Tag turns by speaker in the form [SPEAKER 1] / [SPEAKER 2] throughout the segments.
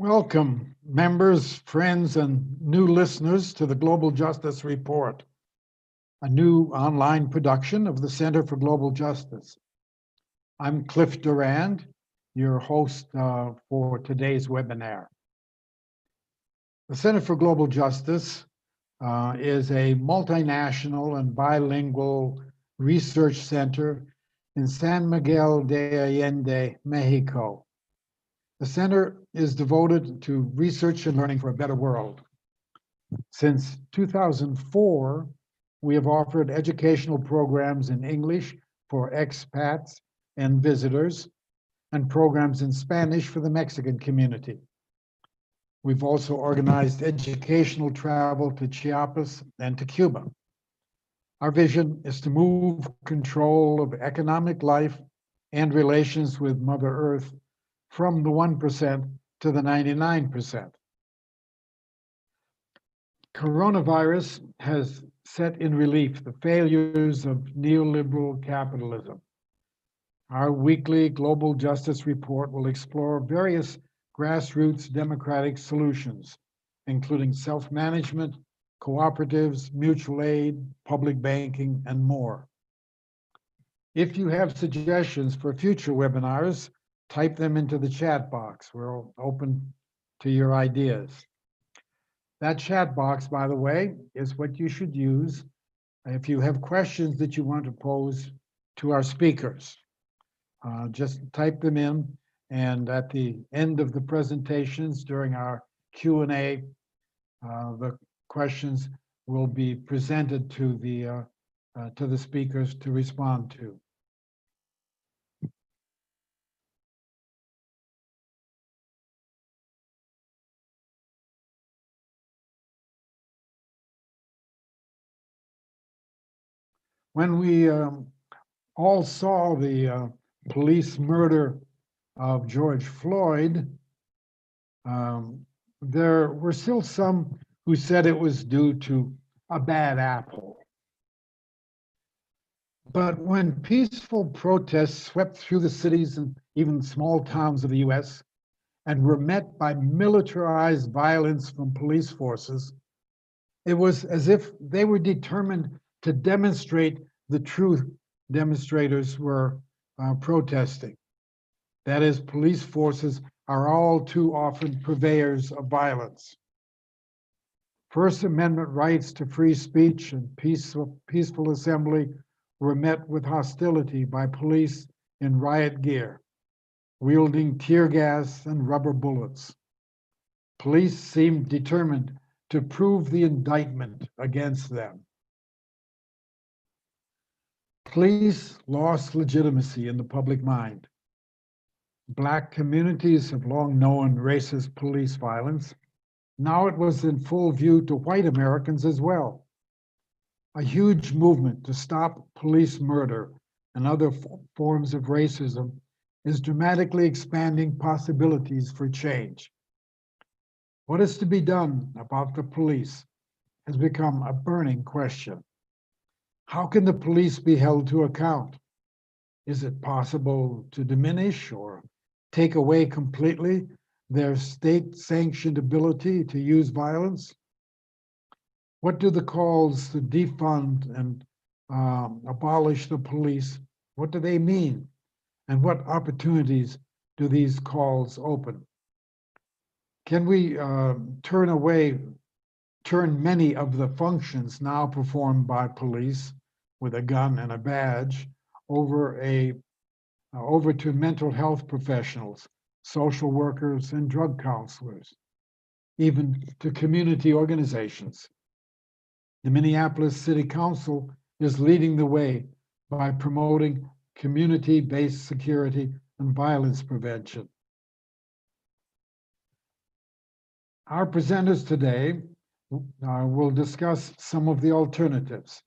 [SPEAKER 1] Welcome, members, friends, and new listeners to the Global Justice Report, a new online production of the Center for Global Justice. I'm Cliff Durand, your host for today's webinar. The Center for Global Justice is a multinational and bilingual research center in San Miguel de Allende, Mexico. The center is devoted to research and learning for a better world. Since 2004, we have offered educational programs in English for expats and visitors, and programs in Spanish for the Mexican community. We've also organized educational travel to Chiapas and to Cuba. Our vision is to move control of economic life and relations with Mother Earth from the 1% to the 99%. Coronavirus has set in relief the failures of neoliberal capitalism. Our weekly Global Justice Report will explore various grassroots democratic solutions, including self-management, cooperatives, mutual aid, public banking, and more. If you have suggestions for future webinars, type them into the chat box. We're open to your ideas. That chat box, by the way, is what you should use if you have questions that you want to pose to our speakers. Just type them in, and at the end of the presentations during our Q&A, the questions will be presented to the speakers to respond to. When we all saw the police murder of George Floyd, there were still some who said it was due to a bad apple. But when peaceful protests swept through the cities and even small towns of the US and were met by militarized violence from police forces, it was as if they were determined to demonstrate the truth demonstrators were protesting. That is, police forces are all too often purveyors of violence. First Amendment rights to free speech and peaceful assembly were met with hostility by police in riot gear, wielding tear gas and rubber bullets. Police seemed determined to prove the indictment against them. Police lost legitimacy in the public mind. Black communities have long known racist police violence. Now it was in full view to white Americans as well. A huge movement to stop police murder and other forms of racism is dramatically expanding possibilities for change. What is to be done about the police has become a burning question. How can the police be held to account? Is it possible to diminish or take away completely their state-sanctioned ability to use violence? What do the calls to defund and abolish the police, what do they mean? And what opportunities do these calls open? Can we turn many of the functions now performed by police with a gun and a badge over to mental health professionals, social workers, and drug counselors, even to community organizations? The Minneapolis City Council is leading the way by promoting community-based security and violence prevention. Our presenters today will discuss some of the alternatives.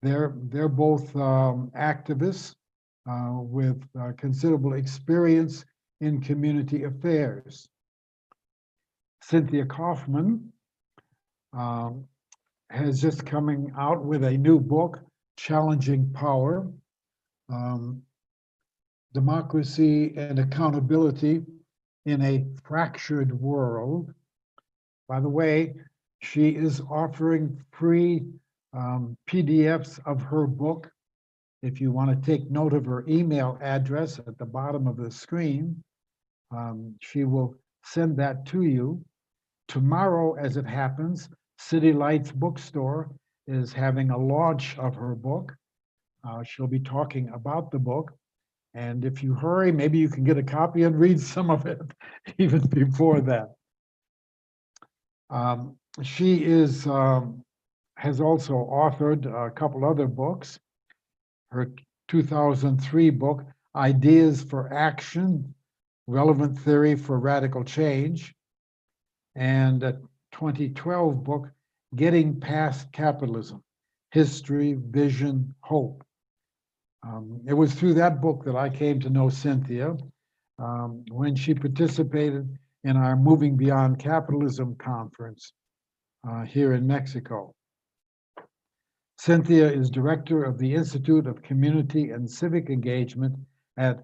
[SPEAKER 1] They're both activists with considerable experience in community affairs. Cynthia Kaufman has just coming out with a new book, Challenging Power, Democracy and Accountability in a Fractured World. By the way, she is offering free PDFs of her book. If you want to take note of her email address at the bottom of the screen, she will send that to you. Tomorrow, as it happens, City Lights Bookstore is having a launch of her book. She'll be talking about the book. And if you hurry, maybe you can get a copy and read some of it even before that. She has also authored a couple other books. Her 2003 book, Ideas for Action, Relevant Theory for Radical Change, and a 2012 book, Getting Past Capitalism, History, Vision, Hope. It was through that book that I came to know Cynthia when she participated in our Moving Beyond Capitalism conference here in Mexico. Cynthia is director of the Institute of Community and Civic Engagement at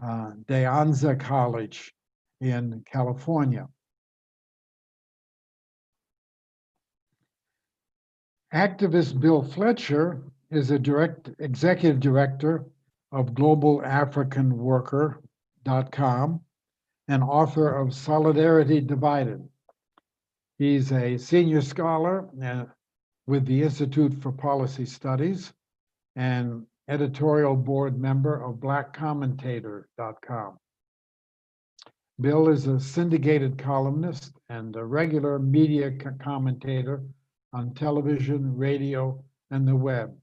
[SPEAKER 1] De Anza College in California. Activist Bill Fletcher is a executive director of globalafricanworker.com and author of Solidarity Divided. He's a senior scholar with the Institute for Policy Studies and editorial board member of blackcommentator.com. Bill is a syndicated columnist and a regular media commentator on television, radio, and the web.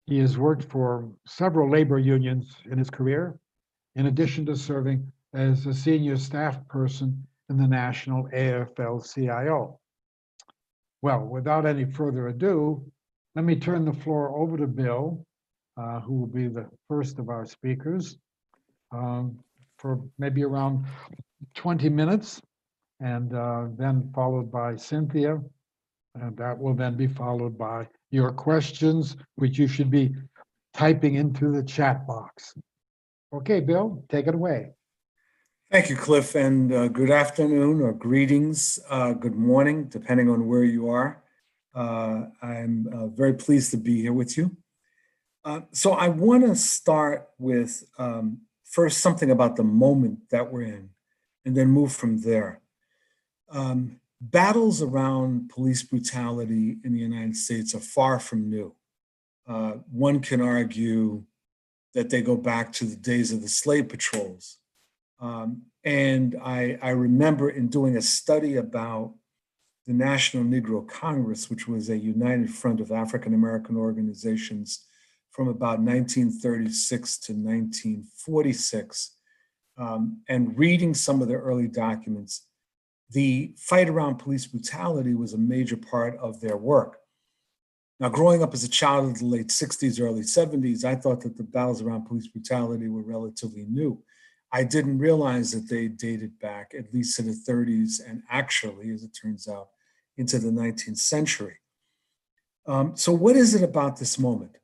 [SPEAKER 1] He has worked for several labor unions in his career, in addition to serving as a senior staff person in the National AFL-CIO. Well, without any further ado, let me turn the floor over to Bill, who will be the first of our speakers, for maybe around 20 minutes, and then followed by Cynthia, and that will then be followed by your questions, which you should be typing into the chat box. Okay, Bill, take it away.
[SPEAKER 2] Thank you, Cliff, and good afternoon or greetings, good morning, depending on where you are. I'm very pleased to be here with you. So I want to start with first something about the moment that we're in, and then move from there. Battles around police brutality in the United States are far from new. One can argue that they go back to the days of the slave patrols. And I remember in doing a study about the National Negro Congress, which was a united front of African American organizations from about 1936 to 1946, and reading some of the early documents, the fight around police brutality was a major part of their work. Now, growing up as a child of the late 60s, early 70s, I thought that the battles around police brutality were relatively new. I didn't realize that they dated back at least to the 30s and actually, as it turns out, into the 19th century. So what is it about this moment?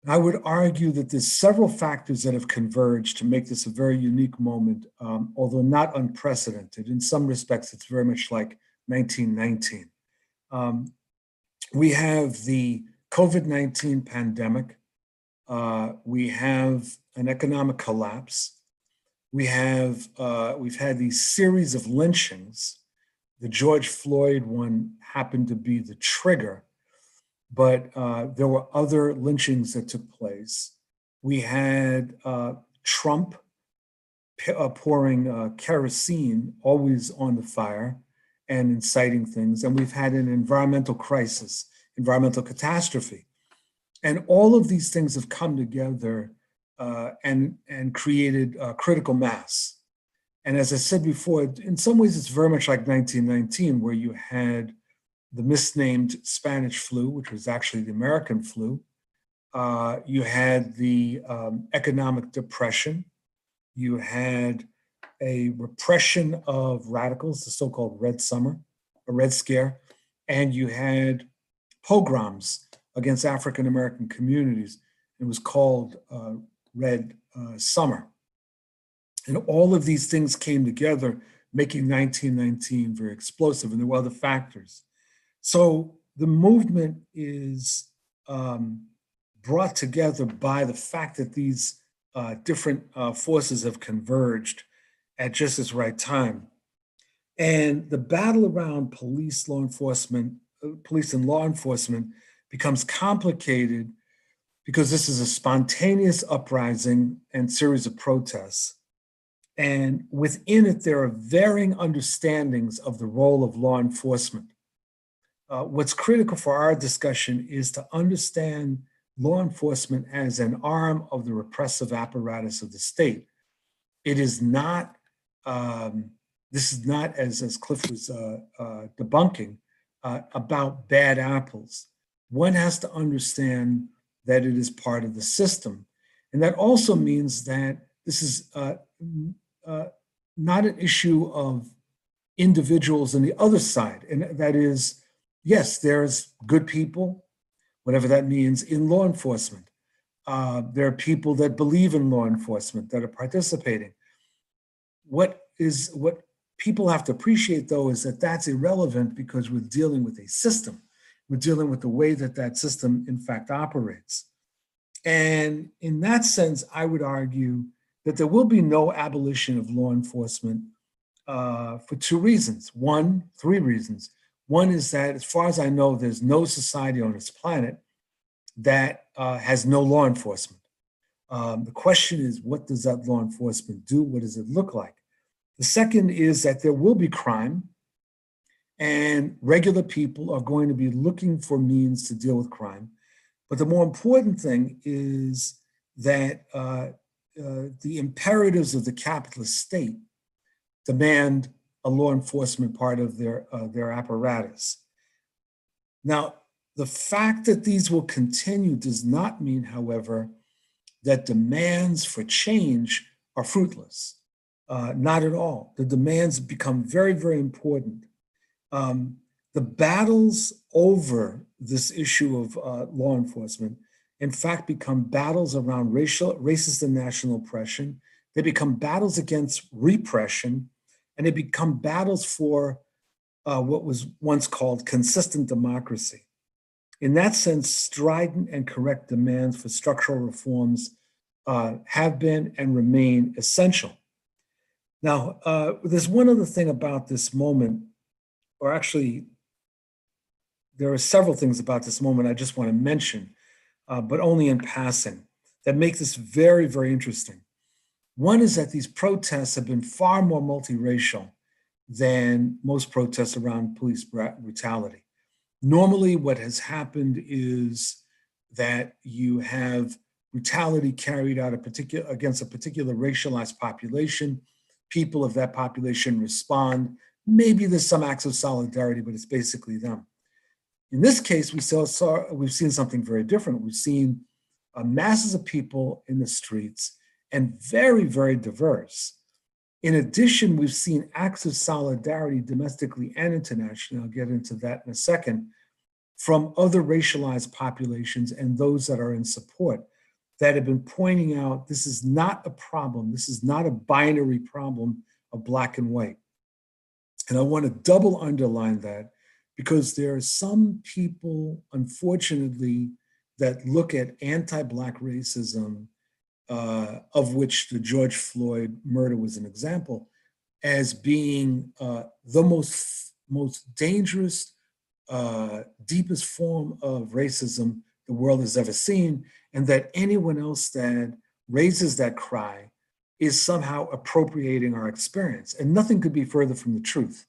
[SPEAKER 2] I would argue that there's several factors that have converged to make this a very unique moment, although not unprecedented. In some respects, it's very much like 1919. We have the COVID-19 pandemic. We have an economic collapse. We've had these series of lynchings. The George Floyd one happened to be the trigger, but there were other lynchings that took place. We had Trump pouring kerosene always on the fire and inciting things. And we've had an environmental crisis, environmental catastrophe. And all of these things have come together and created critical mass. And as I said before, in some ways, it's very much like 1919, where you had the misnamed Spanish flu, which was actually the American flu. You had the economic depression. You had a repression of radicals, the so-called Red Summer, a Red Scare, and you had pogroms against African-American communities. It was called Red Summer. And all of these things came together, making 1919 very explosive, and there were other factors. So the movement is brought together by the fact that these different forces have converged at just this right time. And the battle around police and law enforcement becomes complicated because this is a spontaneous uprising and series of protests. And within it, there are varying understandings of the role of law enforcement. What's critical for our discussion is to understand law enforcement as an arm of the repressive apparatus of the state. It is not, this is not, as Cliff was debunking, about bad apples. One has to understand that it is part of the system. And that also means that this is not an issue of individuals on the other side. And that is, yes, there's good people, whatever that means, in law enforcement. There are people that believe in law enforcement that are participating. What people have to appreciate, though, is that that's irrelevant because we're dealing with a system. We're dealing with the way that that system, in fact, operates. And in that sense, I would argue that there will be no abolition of law enforcement for three reasons. One is that, as far as I know, there's no society on this planet that has no law enforcement. The question is, what does that law enforcement do? What does it look like? The second is that there will be crime, and regular people are going to be looking for means to deal with crime. But the more important thing is that the imperatives of the capitalist state demand a law enforcement part of their apparatus. Now, the fact that these will continue does not mean, however, that demands for change are fruitless. Not at all. The demands become very, very important. The battles over this issue of law enforcement, in fact, become battles around racist and national oppression. They become battles against repression, and they become battles for what was once called consistent democracy. In that sense, strident and correct demands for structural reforms have been and remain essential. Now, there's one other thing about this moment, or actually, there are several things about this moment I just want to mention, but only in passing, that make this very, very interesting. One is that these protests have been far more multiracial than most protests around police brutality. Normally, what has happened is that you have brutality carried out against a particular racialized population. People of that population respond. Maybe there's some acts of solidarity, but it's basically them. In this case, we've seen something very different. We've seen masses of people in the streets and very, very diverse. In addition, we've seen acts of solidarity domestically and internationally, I'll get into that in a second, from other racialized populations and those that are in support that have been pointing out this is not a problem. This is not a binary problem of black and white. And I want to double underline that because there are some people, unfortunately, that look at anti-Black racism, of which the George Floyd murder was an example, as being the most dangerous, deepest form of racism the world has ever seen, and that anyone else that raises that cry is somehow appropriating our experience. And nothing could be further from the truth.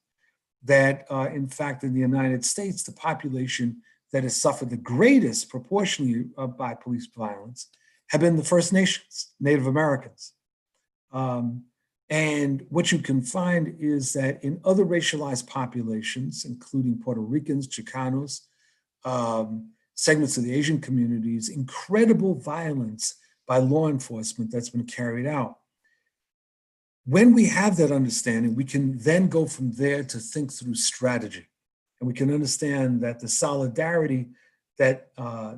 [SPEAKER 2] That, in fact, in the United States, the population that has suffered the greatest proportionally by police violence have been the First Nations, Native Americans. And what you can find is that in other racialized populations, including Puerto Ricans, Chicanos, segments of the Asian communities, incredible violence by law enforcement that's been carried out. When we have that understanding, we can then go from there to think through strategy. And we can understand that the solidarity that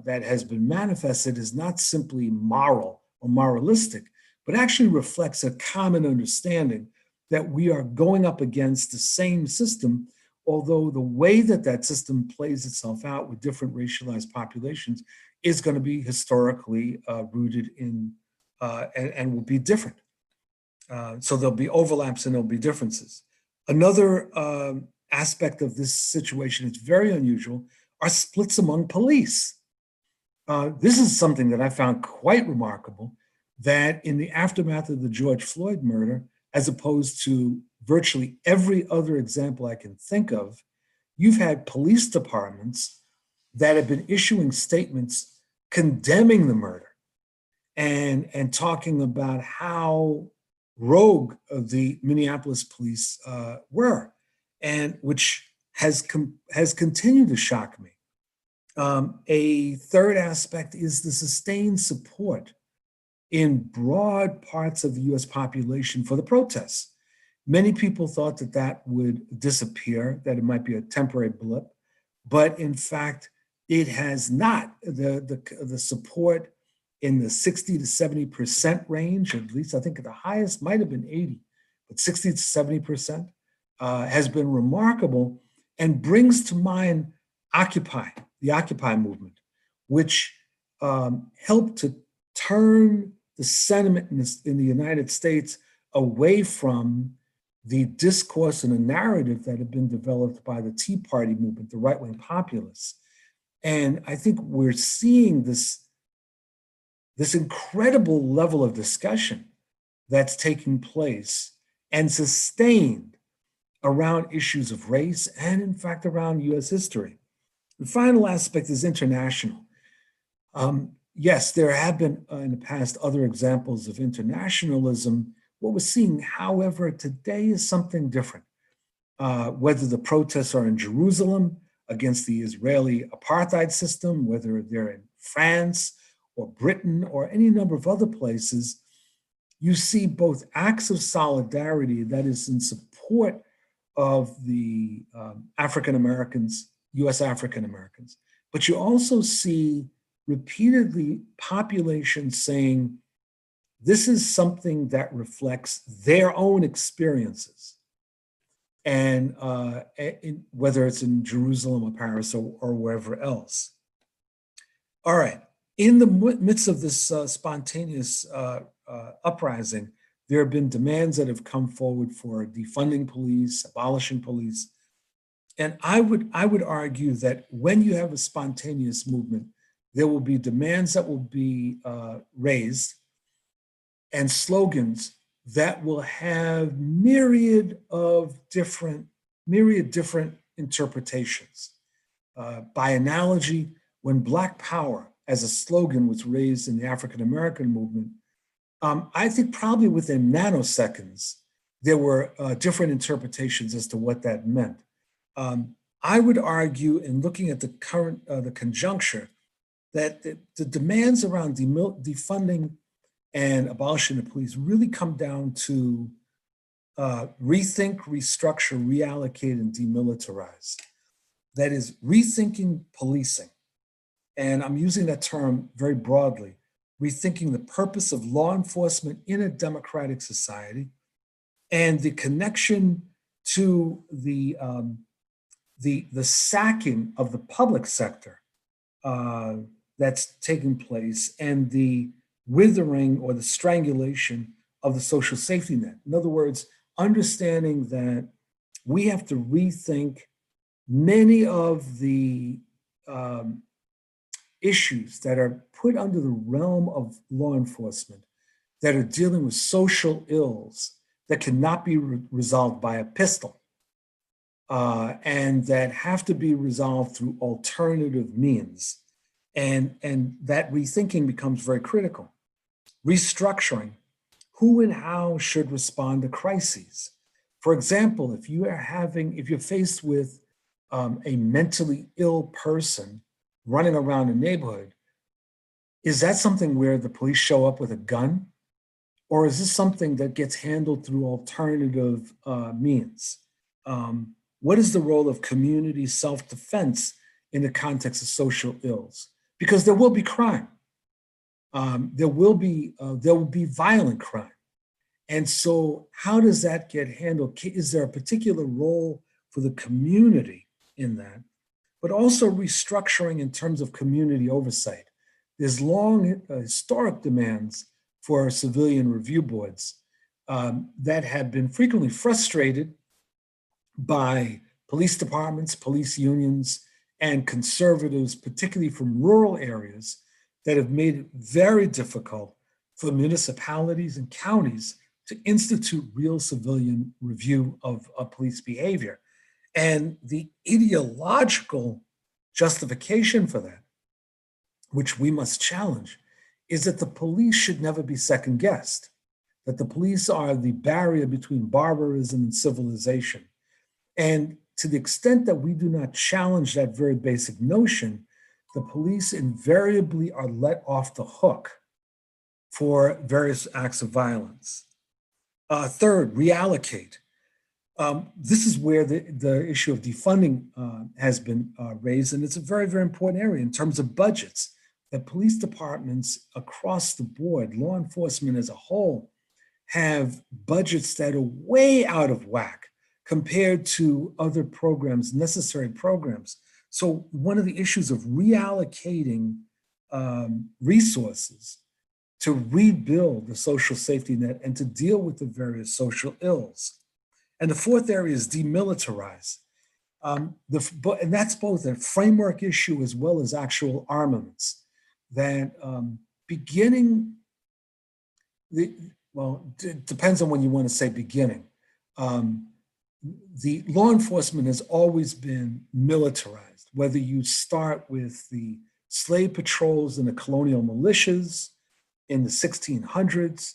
[SPEAKER 2] has been manifested is not simply moral or moralistic, but actually reflects a common understanding that we are going up against the same system, although the way that that system plays itself out with different racialized populations is going to be historically rooted in and will be different. So there'll be overlaps and there'll be differences. Another aspect of this situation that's very unusual are splits among police. This is something that I found quite remarkable, that in the aftermath of the George Floyd murder, as opposed to virtually every other example I can think of, you've had police departments that have been issuing statements condemning the murder and talking about how rogue the Minneapolis police were, and which has continued to shock me. A third aspect is the sustained support in broad parts of the US population for the protests. Many people thought that that would disappear, that it might be a temporary blip, but in fact, it has not. The support in the 60 to 70% range, at least I think at the highest might have been 80, but 60 to 70% has been remarkable and brings to mind Occupy, the Occupy movement, which helped to turn the sentiment in the United States away from the discourse and the narrative that had been developed by the Tea Party movement, the right-wing populists. And I think we're seeing this incredible level of discussion that's taking place and sustained around issues of race and, in fact, around US history. The final aspect is international. Yes, there have been in the past other examples of internationalism. What we're seeing, however, today is something different. Whether the protests are in Jerusalem against the Israeli apartheid system, whether they're in France or Britain or any number of other places, you see both acts of solidarity that is in support of the African Americans, US African Americans, but you also see repeatedly populations saying, this is something that reflects their own experiences. And whether it's in Jerusalem or Paris or wherever else. All right, in the midst of this spontaneous uprising, there have been demands that have come forward for defunding police, abolishing police. And I would argue that when you have a spontaneous movement, there will be demands that will be raised and slogans that will have myriad different interpretations. By analogy, when Black Power as a slogan was raised in the African American movement, I think probably within nanoseconds, there were different interpretations as to what that meant. I would argue, in looking at the current, the conjuncture, that the demands around defunding and abolishing the police really come down to rethink, restructure, reallocate, and demilitarize. That is rethinking policing. And I'm using that term very broadly, rethinking the purpose of law enforcement in a democratic society and the connection to the sacking of the public sector that's taking place and the withering or the strangulation of the social safety net. In other words, understanding that we have to rethink many of the issues that are put under the realm of law enforcement that are dealing with social ills that cannot be resolved by a pistol and that have to be resolved through alternative means. And that rethinking becomes very critical. Restructuring who and how should respond to crises. For example, if you're faced with a mentally ill person running around a neighborhood, is that something where the police show up with a gun? Or is this something that gets handled through alternative means? What is the role of community self-defense in the context of social ills? Because there will be crime. there will be violent crime. And so how does that get handled? Is there a particular role for the community in that? But also restructuring in terms of community oversight. There's long historic demands for civilian review boards that have been frequently frustrated by police departments, police unions, and conservatives, particularly from rural areas, that have made it very difficult for municipalities and counties to institute real civilian review of police behavior. And the ideological justification for that, which we must challenge, is that the police should never be second guessed, that the police are the barrier between barbarism and civilization. And to the extent that we do not challenge that very basic notion, the police invariably are let off the hook for various acts of violence. Third, reallocate. This is where the issue of defunding has been raised, and it's a very, very important area in terms of budgets. That police departments across the board, law enforcement as a whole, have budgets that are way out of whack compared to other programs, necessary programs. So one of the issues of reallocating resources to rebuild the social safety net and to deal with the various social ills. And the fourth area is demilitarize. And that's both a framework issue as well as actual armaments. That it depends on when you want to say beginning. The law enforcement has always been militarized, whether you start with the slave patrols and the colonial militias in the 1600s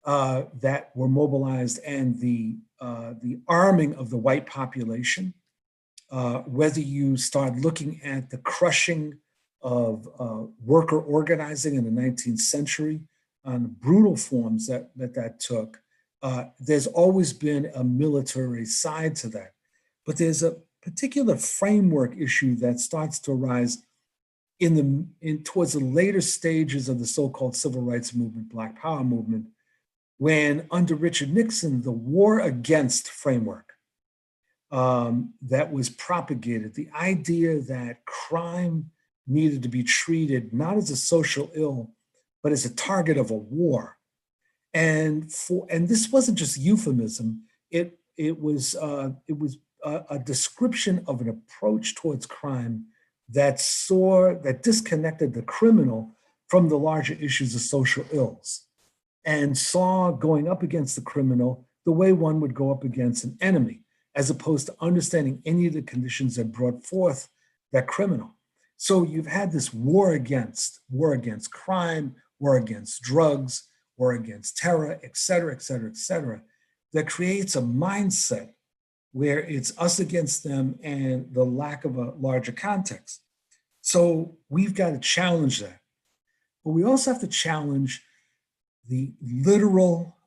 [SPEAKER 2] that were mobilized, and the arming of the white population, whether you start looking at the crushing of worker organizing in the 19th century on the brutal forms that took. There's always been a military side to that. But there's a particular framework issue that starts to arise towards the later stages of the so-called civil rights movement, Black Power movement, when under Richard Nixon, the war against framework that was propagated, the idea that crime needed to be treated not as a social ill, but as a target of a war. And this wasn't just euphemism. It was a description of an approach towards crime that disconnected the criminal from the larger issues of social ills, and saw going up against the criminal the way one would go up against an enemy, as opposed to understanding any of the conditions that brought forth that criminal. So you've had this war against crime, war against drugs, war against terror, et cetera, et cetera, et cetera, that creates a mindset where it's us against them and the lack of a larger context. So we've got to challenge that. But we also have to challenge the literal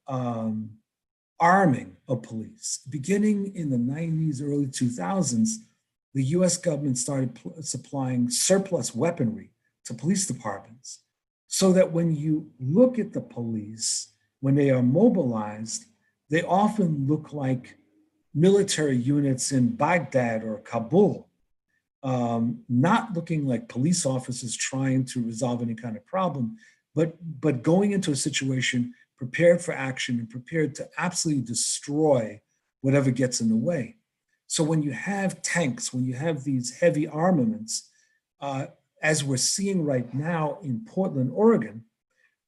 [SPEAKER 2] arming of police. Beginning in the 90s, early 2000s, the US government started supplying surplus weaponry to police departments, so that when you look at the police, when they are mobilized, they often look like military units in Baghdad or Kabul, not looking like police officers trying to resolve any kind of problem, but going into a situation prepared for action and prepared to absolutely destroy whatever gets in the way. So when you have tanks, when you have these heavy armaments, as we're seeing right now in Portland, Oregon,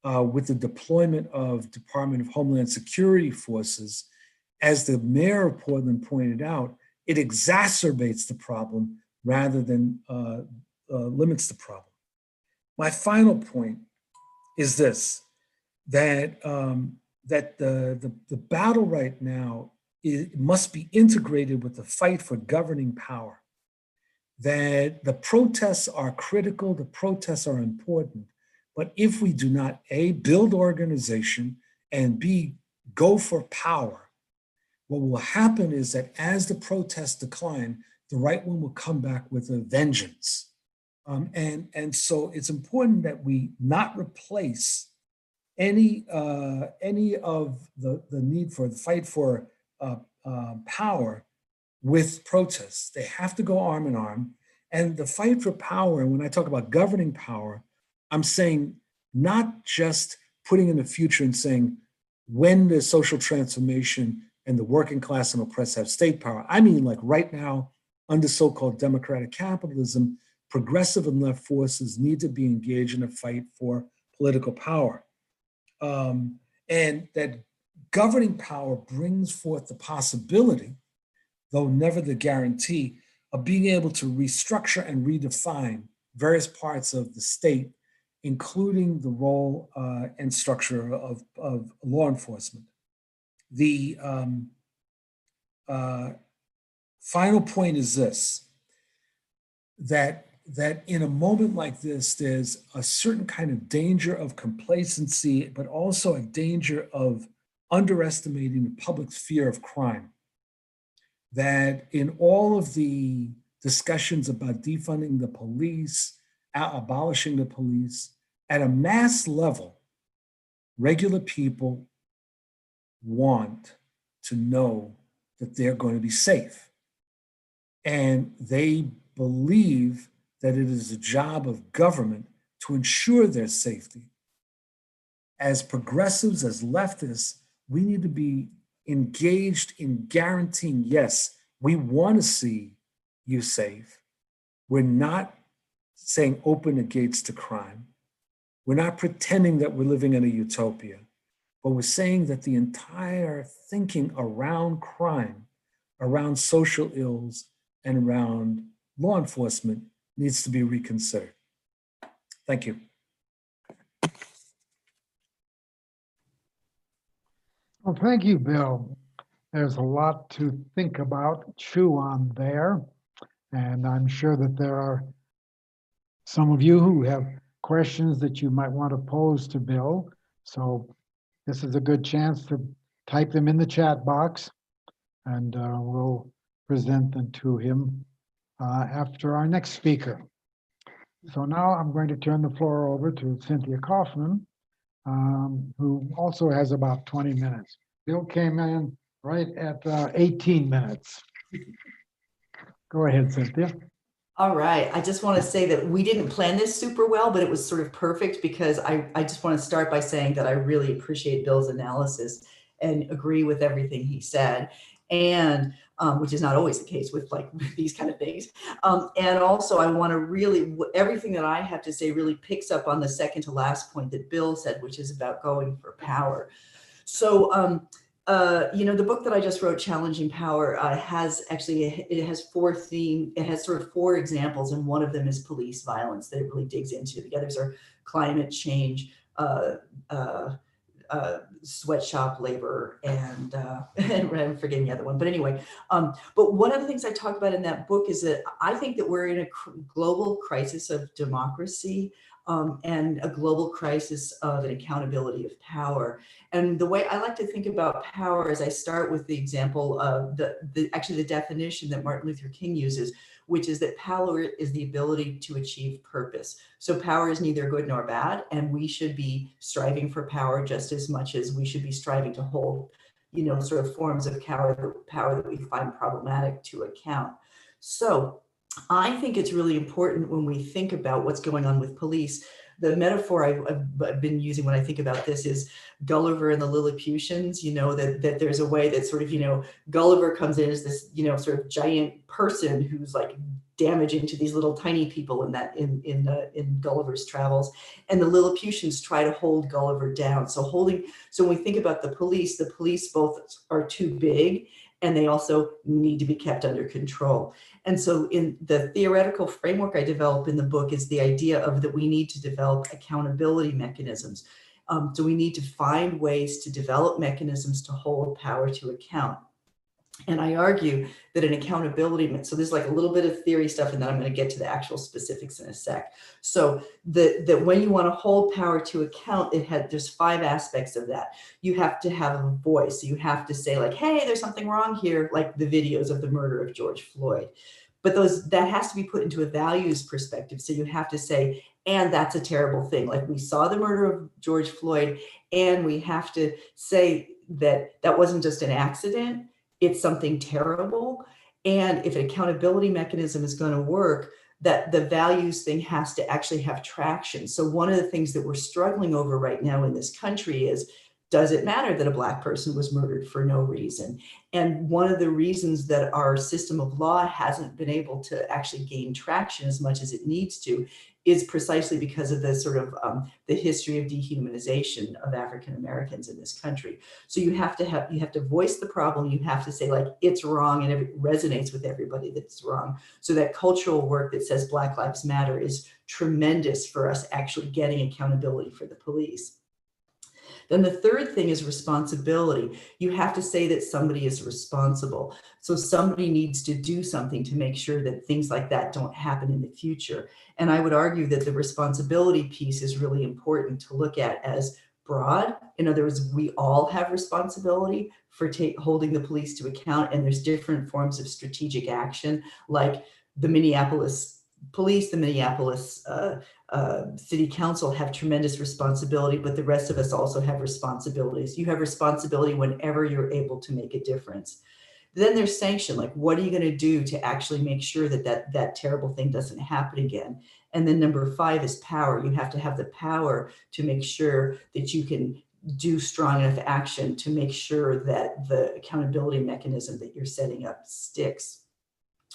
[SPEAKER 2] with the deployment of Department of Homeland Security forces, as the mayor of Portland pointed out, it exacerbates the problem rather than limits the problem. My final point is this, that the battle right now must be integrated with the fight for governing power. That the protests are critical, the protests are important, but if we do not, A, build organization, and B, go for power, what will happen is that as the protests decline, the right wing will come back with a vengeance. And so it's important that we not replace any of the need for the fight for power with protests. They have to go arm in arm. And the fight for power, and when I talk about governing power, I'm saying not just putting in the future and saying when there's social transformation and the working class and oppressed have state power. I mean, like right now, under so-called democratic capitalism, progressive and left forces need to be engaged in a fight for political power. And that governing power brings forth the possibility, though never the guarantee, of being able to restructure and redefine various parts of the state, including the role and structure of law enforcement. The final point is this, that in a moment like this, there's a certain kind of danger of complacency, but also a danger of underestimating the public's fear of crime. That in all of the discussions about defunding the police, abolishing the police, at a mass level, regular people want to know that they're going to be safe. And they believe that it is the job of government to ensure their safety. As progressives, as leftists, we need to be engaged in guaranteeing, yes, we want to see you safe. We're not saying open the gates to crime. We're not pretending that we're living in a utopia, but we're saying that the entire thinking around crime, around social ills, and around law enforcement needs to be reconsidered. Thank you.
[SPEAKER 1] Well, thank you, Bill. There's a lot to think about, chew on there. And I'm sure that there are some of you who have questions that you might want to pose to Bill. So this is a good chance to type them in the chat box, and we'll present them to him after our next speaker. So now I'm going to turn the floor over to Cynthia Kaufman, who also has about 20 minutes. Bill came in right at 18 minutes. Go ahead, Cynthia.
[SPEAKER 3] All right. I just want to say that we didn't plan this super well, but it was sort of perfect because I just want to start by saying that I really appreciate Bill's analysis and agree with everything he said, and which is not always the case with like these kind of things. And also I want to really, everything that I have to say really picks up on the second to last point that Bill said, which is about going for power. So, you know, the book that I just wrote, Challenging Power, has actually, it has sort of four examples, and one of them is police violence that it really digs into. The others are climate change, sweatshop labor, and I'm forgetting the other one. But anyway, but one of the things I talk about in that book is that I think that we're in a global crisis of democracy, and a global crisis of an accountability of power. And the way I like to think about power is I start with the example of actually the definition that Martin Luther King uses, which is that power is the ability to achieve purpose. So power is neither good nor bad, and we should be striving for power just as much as we should be striving to hold, you know, sort of forms of power that we find problematic to account. So I think it's really important when we think about what's going on with police. The metaphor I've been using when I think about this is Gulliver and the Lilliputians, you know, that there's a way that sort of, you know, Gulliver comes in as this, you know, sort of giant person who's like damaging to these little tiny people in Gulliver's travels, and the Lilliputians try to hold Gulliver down. So when we think about the police both are too big, and they also need to be kept under control. And so in the theoretical framework I develop in the book is the idea of that we need to develop accountability mechanisms. So we need to find ways to develop mechanisms to hold power to account. And I argue that an accountability, so there's like a little bit of theory stuff, and then I'm going to get to the actual specifics in a sec. So that when you want to hold power to account, there's 5 aspects of that. You have to have a voice. So you have to say like, hey, there's something wrong here, like the videos of the murder of George Floyd. but that has to be put into a values perspective. So you have to say, and that's a terrible thing. Like, we saw the murder of George Floyd, and we have to say that that wasn't just an accident, it's something terrible. And if an accountability mechanism is going to work, that the values thing has to actually have traction. So one of the things that we're struggling over right now in this country is, does it matter that a Black person was murdered for no reason? And one of the reasons that our system of law hasn't been able to actually gain traction as much as it needs to is precisely because of the sort of the history of dehumanization of African Americans in this country. So you have to voice the problem. You have to say, like, it's wrong, and it resonates with everybody that it's wrong. So that cultural work that says Black Lives Matter is tremendous for us actually getting accountability for the police. Then the third thing is responsibility. You have to say that somebody is responsible. So somebody needs to do something to make sure that things like that don't happen in the future. And I would argue that the responsibility piece is really important to look at as broad. In other words, we all have responsibility for holding the police to account, and there's different forms of strategic action, like the Minneapolis police, the Minneapolis city council have tremendous responsibility, but the rest of us also have responsibilities. You have responsibility whenever you're able to make a difference. Then there's sanction, like, what are you going to do to actually make sure that that terrible thing doesn't happen again? And then number 5 is power. You have to have the power to make sure that you can do strong enough action to make sure that the accountability mechanism that you're setting up sticks.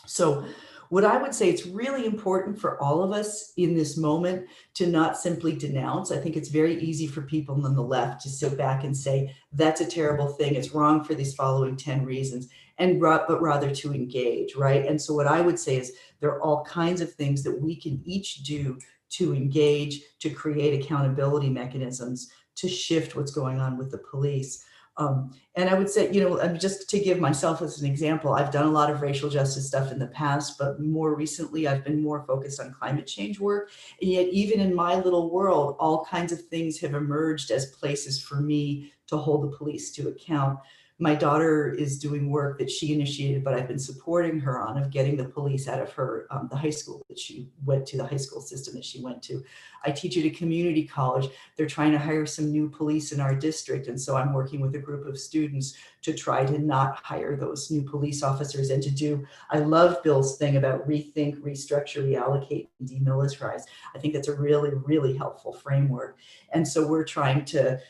[SPEAKER 3] So what I would say, it's really important for all of us in this moment to not simply denounce. I think it's very easy for people on the left to sit back and say, that's a terrible thing, it's wrong for these following 10 reasons, but rather to engage, right? And so what I would say is, there are all kinds of things that we can each do to engage, to create accountability mechanisms, to shift what's going on with the police. And I would say, just to give myself as an example, I've done a lot of racial justice stuff in the past, but more recently I've been more focused on climate change work. And yet, even in my little world, all kinds of things have emerged as places for me to hold the police to account. My daughter is doing work that she initiated, but I've been supporting her on, of getting the police out of her, the high school that she went to, the high school system that she went to. I teach at a community college. They're trying to hire some new police in our district. And so I'm working with a group of students to try to not hire those new police officers and to do, I love Bill's thing about rethink, restructure, reallocate, and demilitarize. I think that's a really, really helpful framework. And so we're trying to,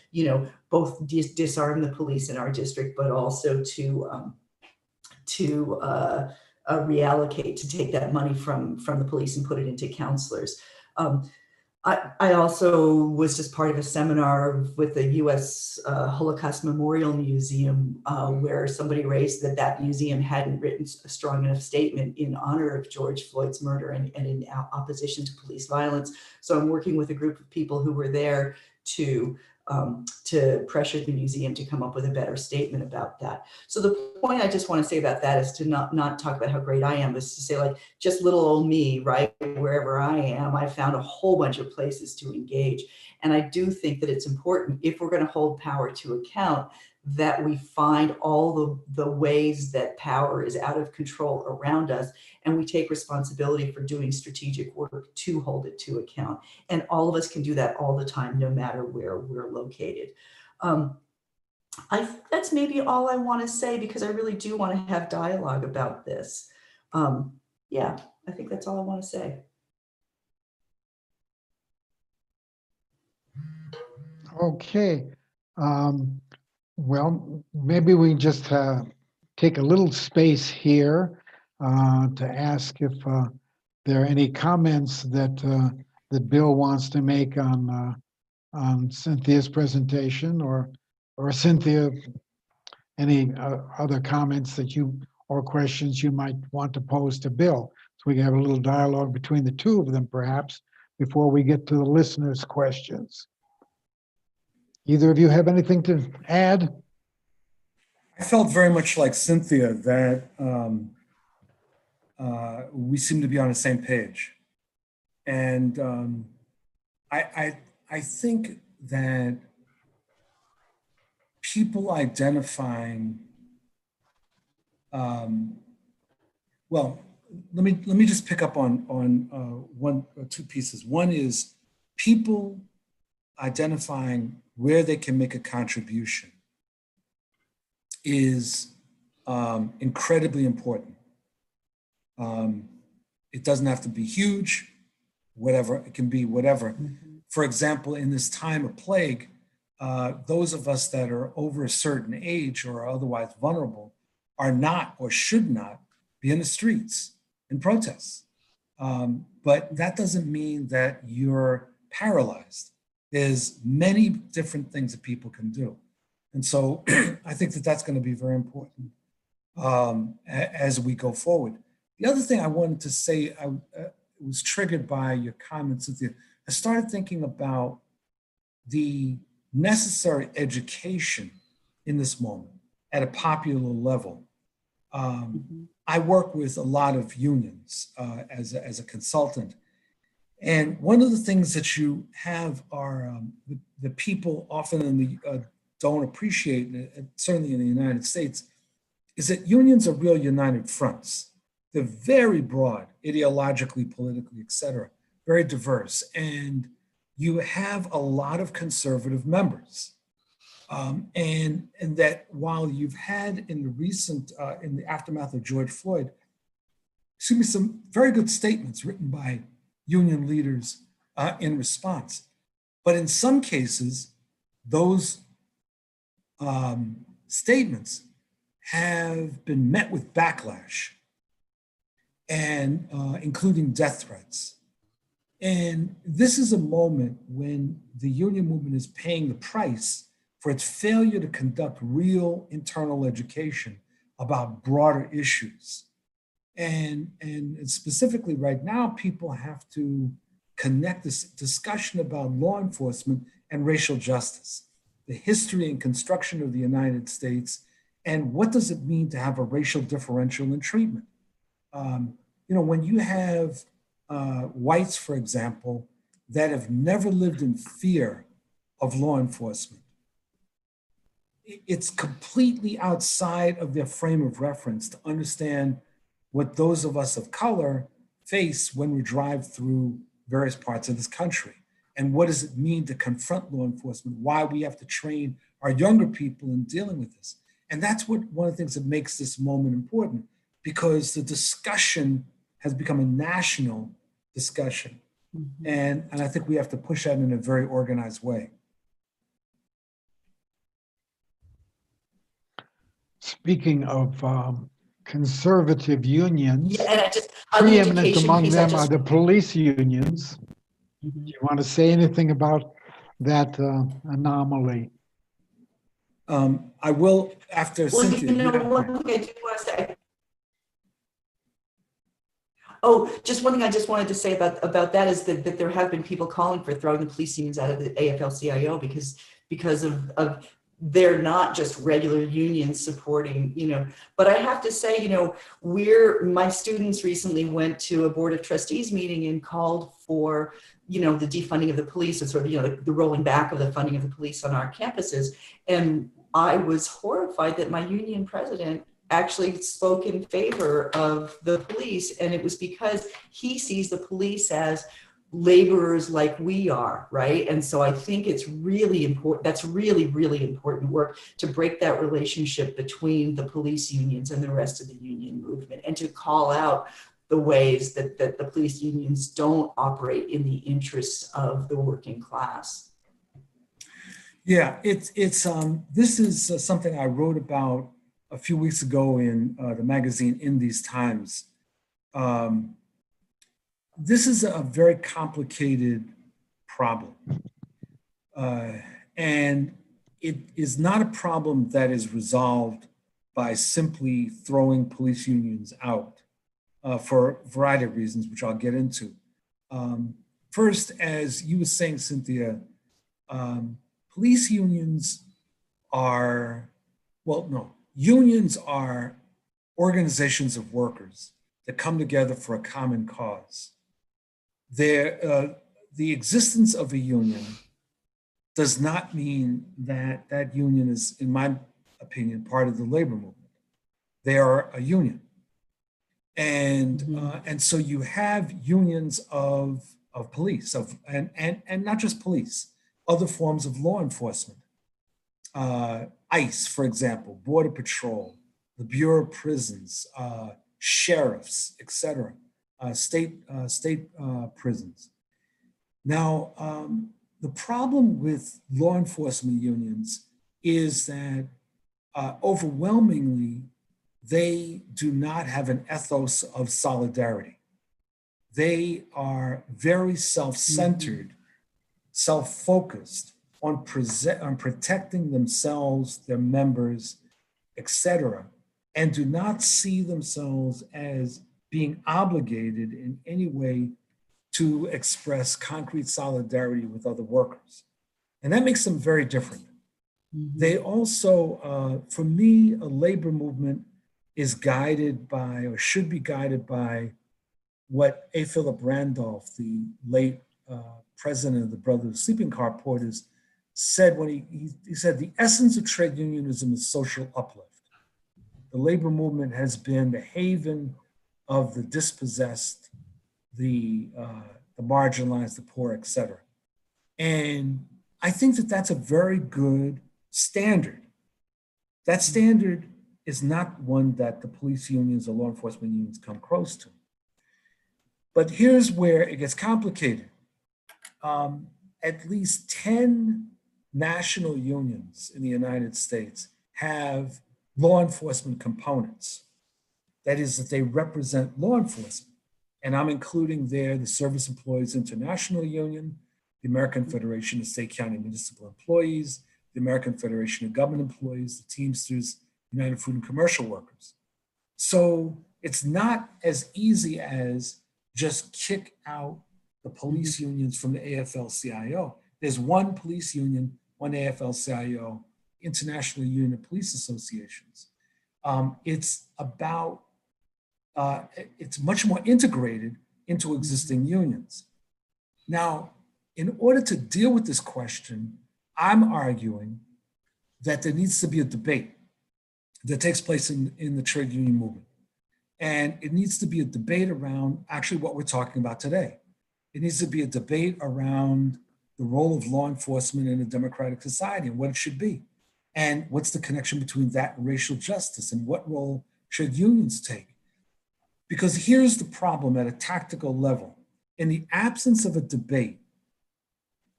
[SPEAKER 3] both disarm the police in our district, but also to reallocate, to take that money from the police and put it into counselors. I also was just part of a seminar with the U.S. Holocaust Memorial Museum, where somebody raised that museum hadn't written a strong enough statement in honor of George Floyd's murder and in opposition to police violence. So I'm working with a group of people who were there to pressure the museum to come up with a better statement about that. So the point I just want to say about that is to not talk about how great I am, is to say, like, just little old me, right? Wherever I am, I found a whole bunch of places to engage. And I do think that it's important, if we're going to hold power to account, that we find all the ways that power is out of control around us, and we take responsibility for doing strategic work to hold it to account. And all of us can do that all the time, no matter where we're located. I think that's maybe all I want to say, because I really do want to have dialogue about this. Yeah, I think that's all I want to say.
[SPEAKER 1] Okay. Well, maybe we just take a little space here to ask if there are any comments that Bill wants to make on Cynthia's presentation, or Cynthia, any other comments that or questions you might want to pose to Bill, so we can have a little dialogue between the two of them, perhaps, before we get to the listeners' questions. Either of you have anything to add?
[SPEAKER 2] I felt very much like Cynthia that we seem to be on the same page. And I think that people identifying, well, let me just pick up on one or two pieces. One is people identifying where they can make a contribution is incredibly important. It doesn't have to be huge, whatever, it can be whatever. Mm-hmm. For example, in this time of plague, those of us that are over a certain age or are otherwise vulnerable are not or should not be in the streets in protests. But that doesn't mean that you're paralyzed. There's many different things that people can do. And so I think that that's going to be very important as we go forward. The other thing I wanted to say, I was triggered by your comments, Cynthia. I started thinking about the necessary education in this moment at a popular level. I work with a lot of unions as a consultant. And one of the things that you have are the people often in the don't appreciate, certainly in the United States, is that unions are real united fronts. They're very broad, ideologically, politically, et cetera, very diverse. And you have a lot of conservative members. And that while you've had in the recent, in the aftermath of George Floyd, some very good statements written by union leaders in response. But in some cases, those statements have been met with backlash, and including death threats. And this is a moment when the union movement is paying the price for its failure to conduct real internal education about broader issues. And specifically right now, people have to connect this discussion about law enforcement and racial justice, the history and construction of the United States, and what does it mean to have a racial differential in treatment? When you have whites, for example, that have never lived in fear of law enforcement, it's completely outside of their frame of reference to understand what those of us of color face when we drive through various parts of this country. And what does it mean to confront law enforcement? Why we have to train our younger people in dealing with this. And that's one of the things that makes this moment important, because the discussion has become a national discussion. Mm-hmm. And I think we have to push that in a very organized way.
[SPEAKER 1] Speaking of conservative unions,
[SPEAKER 3] yeah, and
[SPEAKER 1] preeminent among them are the police unions. Mm-hmm. Do you want to say anything about that anomaly?
[SPEAKER 2] I will after Cynthia.
[SPEAKER 3] One thing I do want to say. Just one thing I just wanted to say about that is that there have been people calling for throwing the police unions out of the AFL-CIO because of they're not just regular unions supporting, but I have to say, my students recently went to a board of trustees meeting and called for, the defunding of the police and sort of, the rolling back of the funding of the police on our campuses. And I was horrified that my union president actually spoke in favor of the police. And it was because he sees the police as laborers like we are, right? And so I think it's really important. That's really, really important work to break that relationship between the police unions and the rest of the union movement, and to call out the ways that the police unions don't operate in the interests of the working class.
[SPEAKER 2] Yeah, it's this is something I wrote about a few weeks ago in the magazine In These Times. This is a very complicated problem. And it is not a problem that is resolved by simply throwing police unions out for a variety of reasons, which I'll get into. First, as you were saying, Cynthia, police unions are, unions are organizations of workers that come together for a common cause. The existence of a union does not mean that that union is, in my opinion, part of the labor movement. They are a union. And so you have unions of police, and not just police, other forms of law enforcement. ICE, for example, Border Patrol, the Bureau of Prisons, sheriffs, etc., state prisons. Now, the problem with law enforcement unions is that overwhelmingly, they do not have an ethos of solidarity. They are very self-centered, self-focused on protecting themselves, their members, etc., and do not see themselves as being obligated in any way to express concrete solidarity with other workers. And that makes them very different. They also, for me, a labor movement is guided by, or should be guided by, what A. Philip Randolph, the late president of the Brothers of Sleeping Car Porters, said when he said, the essence of trade unionism is social uplift. The labor movement has been the haven of the dispossessed, the marginalized, the poor, et cetera. And I think that that's a very good standard. That standard is not one that the police unions or law enforcement unions come close to. But here's where it gets complicated. At least 10 national unions in the United States have law enforcement components. That is, that they represent law enforcement. And I'm including there the Service Employees International Union, the American Federation of State, County, and Municipal Employees, the American Federation of Government Employees, the Teamsters, United Food and Commercial Workers. So it's not as easy as just kick out the police unions from the AFL-CIO. There's one police union, one AFL-CIO, International Union of Police Associations. It's much more integrated into existing unions. Now, in order to deal with this question, I'm arguing that there needs to be a debate that takes place in the trade union movement. And it needs to be a debate around actually what we're talking about today. It needs to be a debate around the role of law enforcement in a democratic society and what it should be. And what's the connection between that and racial justice, and what role should unions take? Because here's the problem at a tactical level. In the absence of a debate,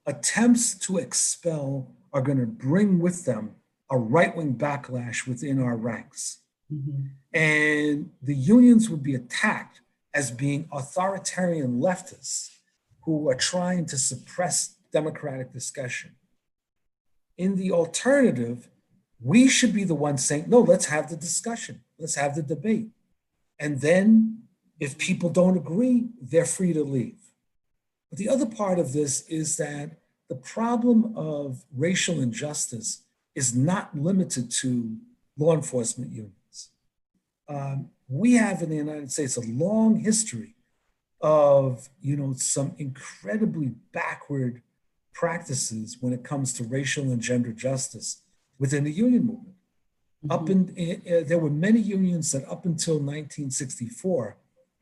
[SPEAKER 2] attempts to expel are going to bring with them a right-wing backlash within our ranks. And the unions would be attacked as being authoritarian leftists who are trying to suppress democratic discussion. In the alternative, we should be the ones saying, no, let's have the discussion, let's have the debate. And then if people don't agree, they're free to leave. But the other part of this is that the problem of racial injustice is not limited to law enforcement unions. We have in the United States a long history of, some incredibly backward practices when it comes to racial and gender justice within the union movement. There were many unions that up until 1964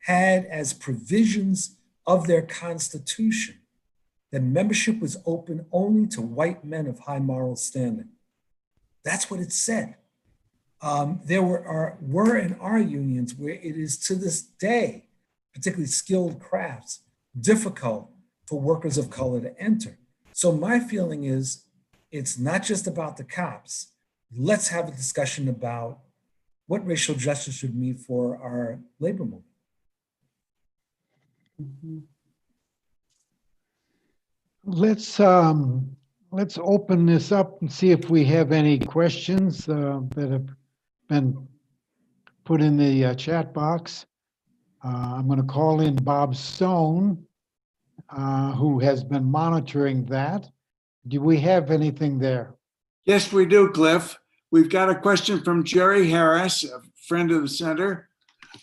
[SPEAKER 2] had as provisions of their constitution that membership was open only to white men of high moral standing. That's what it said. There were in our unions where it is to this day, particularly skilled crafts, difficult for workers of color to enter. So my feeling is it's not just about the cops. Let's have a discussion about what racial justice should mean for our labor movement.
[SPEAKER 1] Let's open this up and see if we have any questions that have been put in the chat box. I'm going to call in Bob Stone, who has been monitoring that. Do we have anything there?
[SPEAKER 4] Yes, we do, Cliff. We've got a question from Jerry Harris, a friend of the center.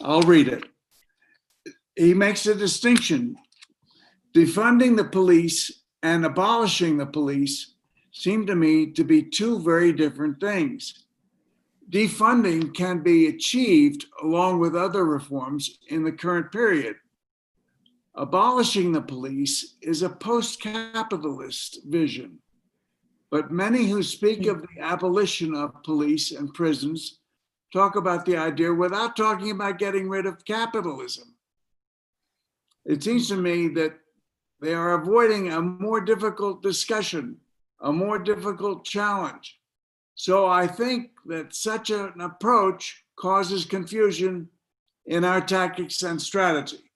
[SPEAKER 4] I'll read it. He makes a distinction. Defunding the police and abolishing the police seem to me to be two very different things. defunding can be achieved along with other reforms in the current period. Abolishing the police is a post-capitalist vision, but many who speak of the abolition of police and prisons talk about the idea without talking about getting rid of capitalism. It seems to me that they are avoiding a more difficult discussion, a more difficult challenge. So I think that such an approach causes confusion in our tactics and strategy.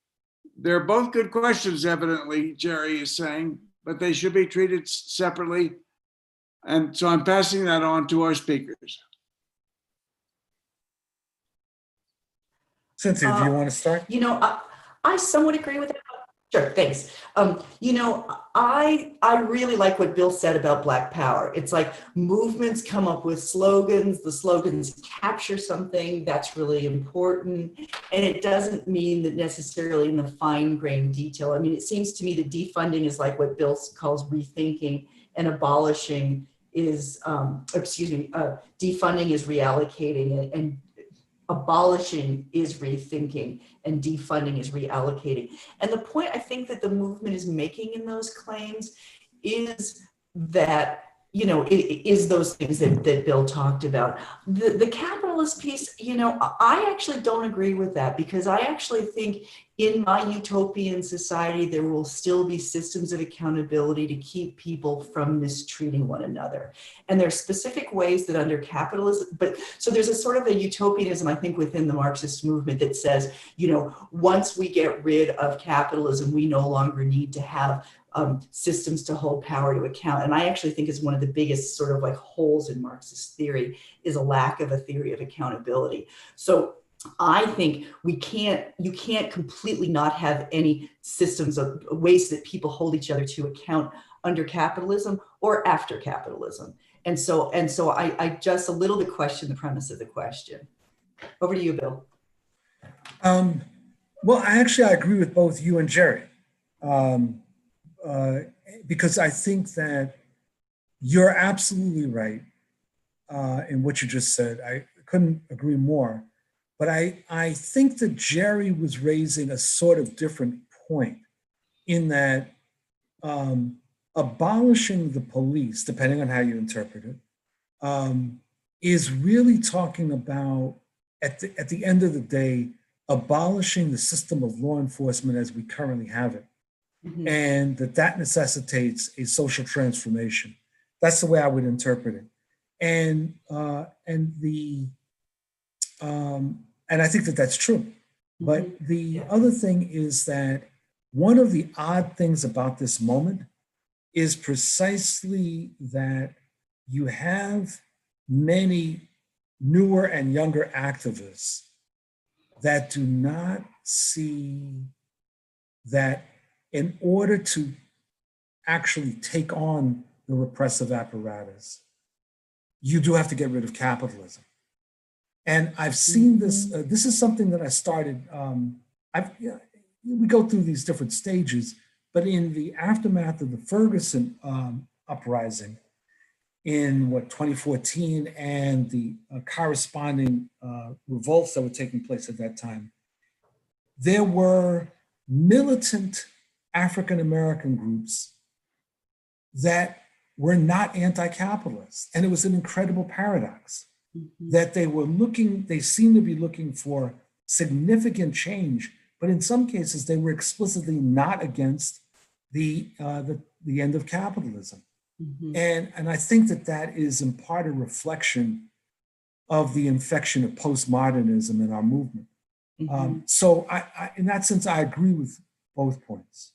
[SPEAKER 4] They're both good questions, evidently, Jerry is saying, but they should be treated separately. And so I'm passing that on to our speakers.
[SPEAKER 2] Cynthia, do you want to start?
[SPEAKER 3] You know, I somewhat agree with that. Sure, thanks. You know, I really like what Bill said about Black Power. It's like movements come up with slogans, the slogans capture something that's really important, and it doesn't mean that necessarily in the fine-grained detail. I mean, it seems to me that defunding is like what Bill calls rethinking, and abolishing is, defunding is reallocating, and abolishing is rethinking, and defunding is reallocating. And the point I think that the movement is making in those claims is that, you know, it is those things that Bill talked about. The capitalist piece, you know, I actually don't agree with that, because I actually think in my utopian society, there will still be systems of accountability to keep people from mistreating one another. And there are specific ways that under capitalism, but so there's a sort of a utopianism, I think, within the Marxist movement that says, you know, once we get rid of capitalism, we no longer need to have systems to hold power to account. And I actually think is one of the biggest sort of like holes in Marxist theory is a lack of a theory of accountability. So I think you can't completely not have any systems of ways that people hold each other to account under capitalism or after capitalism. And so I just a little bit question the premise of the question. Over to you, Bill.
[SPEAKER 2] Well, I agree with both you and Jerry, because I think that you're absolutely right in what you just said. I couldn't agree more. But I think that Jerry was raising a sort of different point in that abolishing the police, depending on how you interpret it, is really talking about, at the end of the day, abolishing the system of law enforcement as we currently have it. Mm-hmm. And that necessitates a social transformation. That's the way I would interpret it. And I think that that's true. But the other thing is that one of the odd things about this moment is precisely that you have many newer and younger activists that do not see that in order to actually take on the repressive apparatus, you do have to get rid of capitalism. And I've seen this, this is something that I started, we go through these different stages, but in the aftermath of the Ferguson uprising in 2014 and the corresponding revolts that were taking place at that time, there were militant African-American groups that were not anti-capitalist. And it was an incredible paradox. That they seemed to be looking for significant change, but in some cases they were explicitly not against the end of capitalism. And I think that is in part a reflection of the infection of postmodernism in our movement. So I, in that sense, I agree with both points.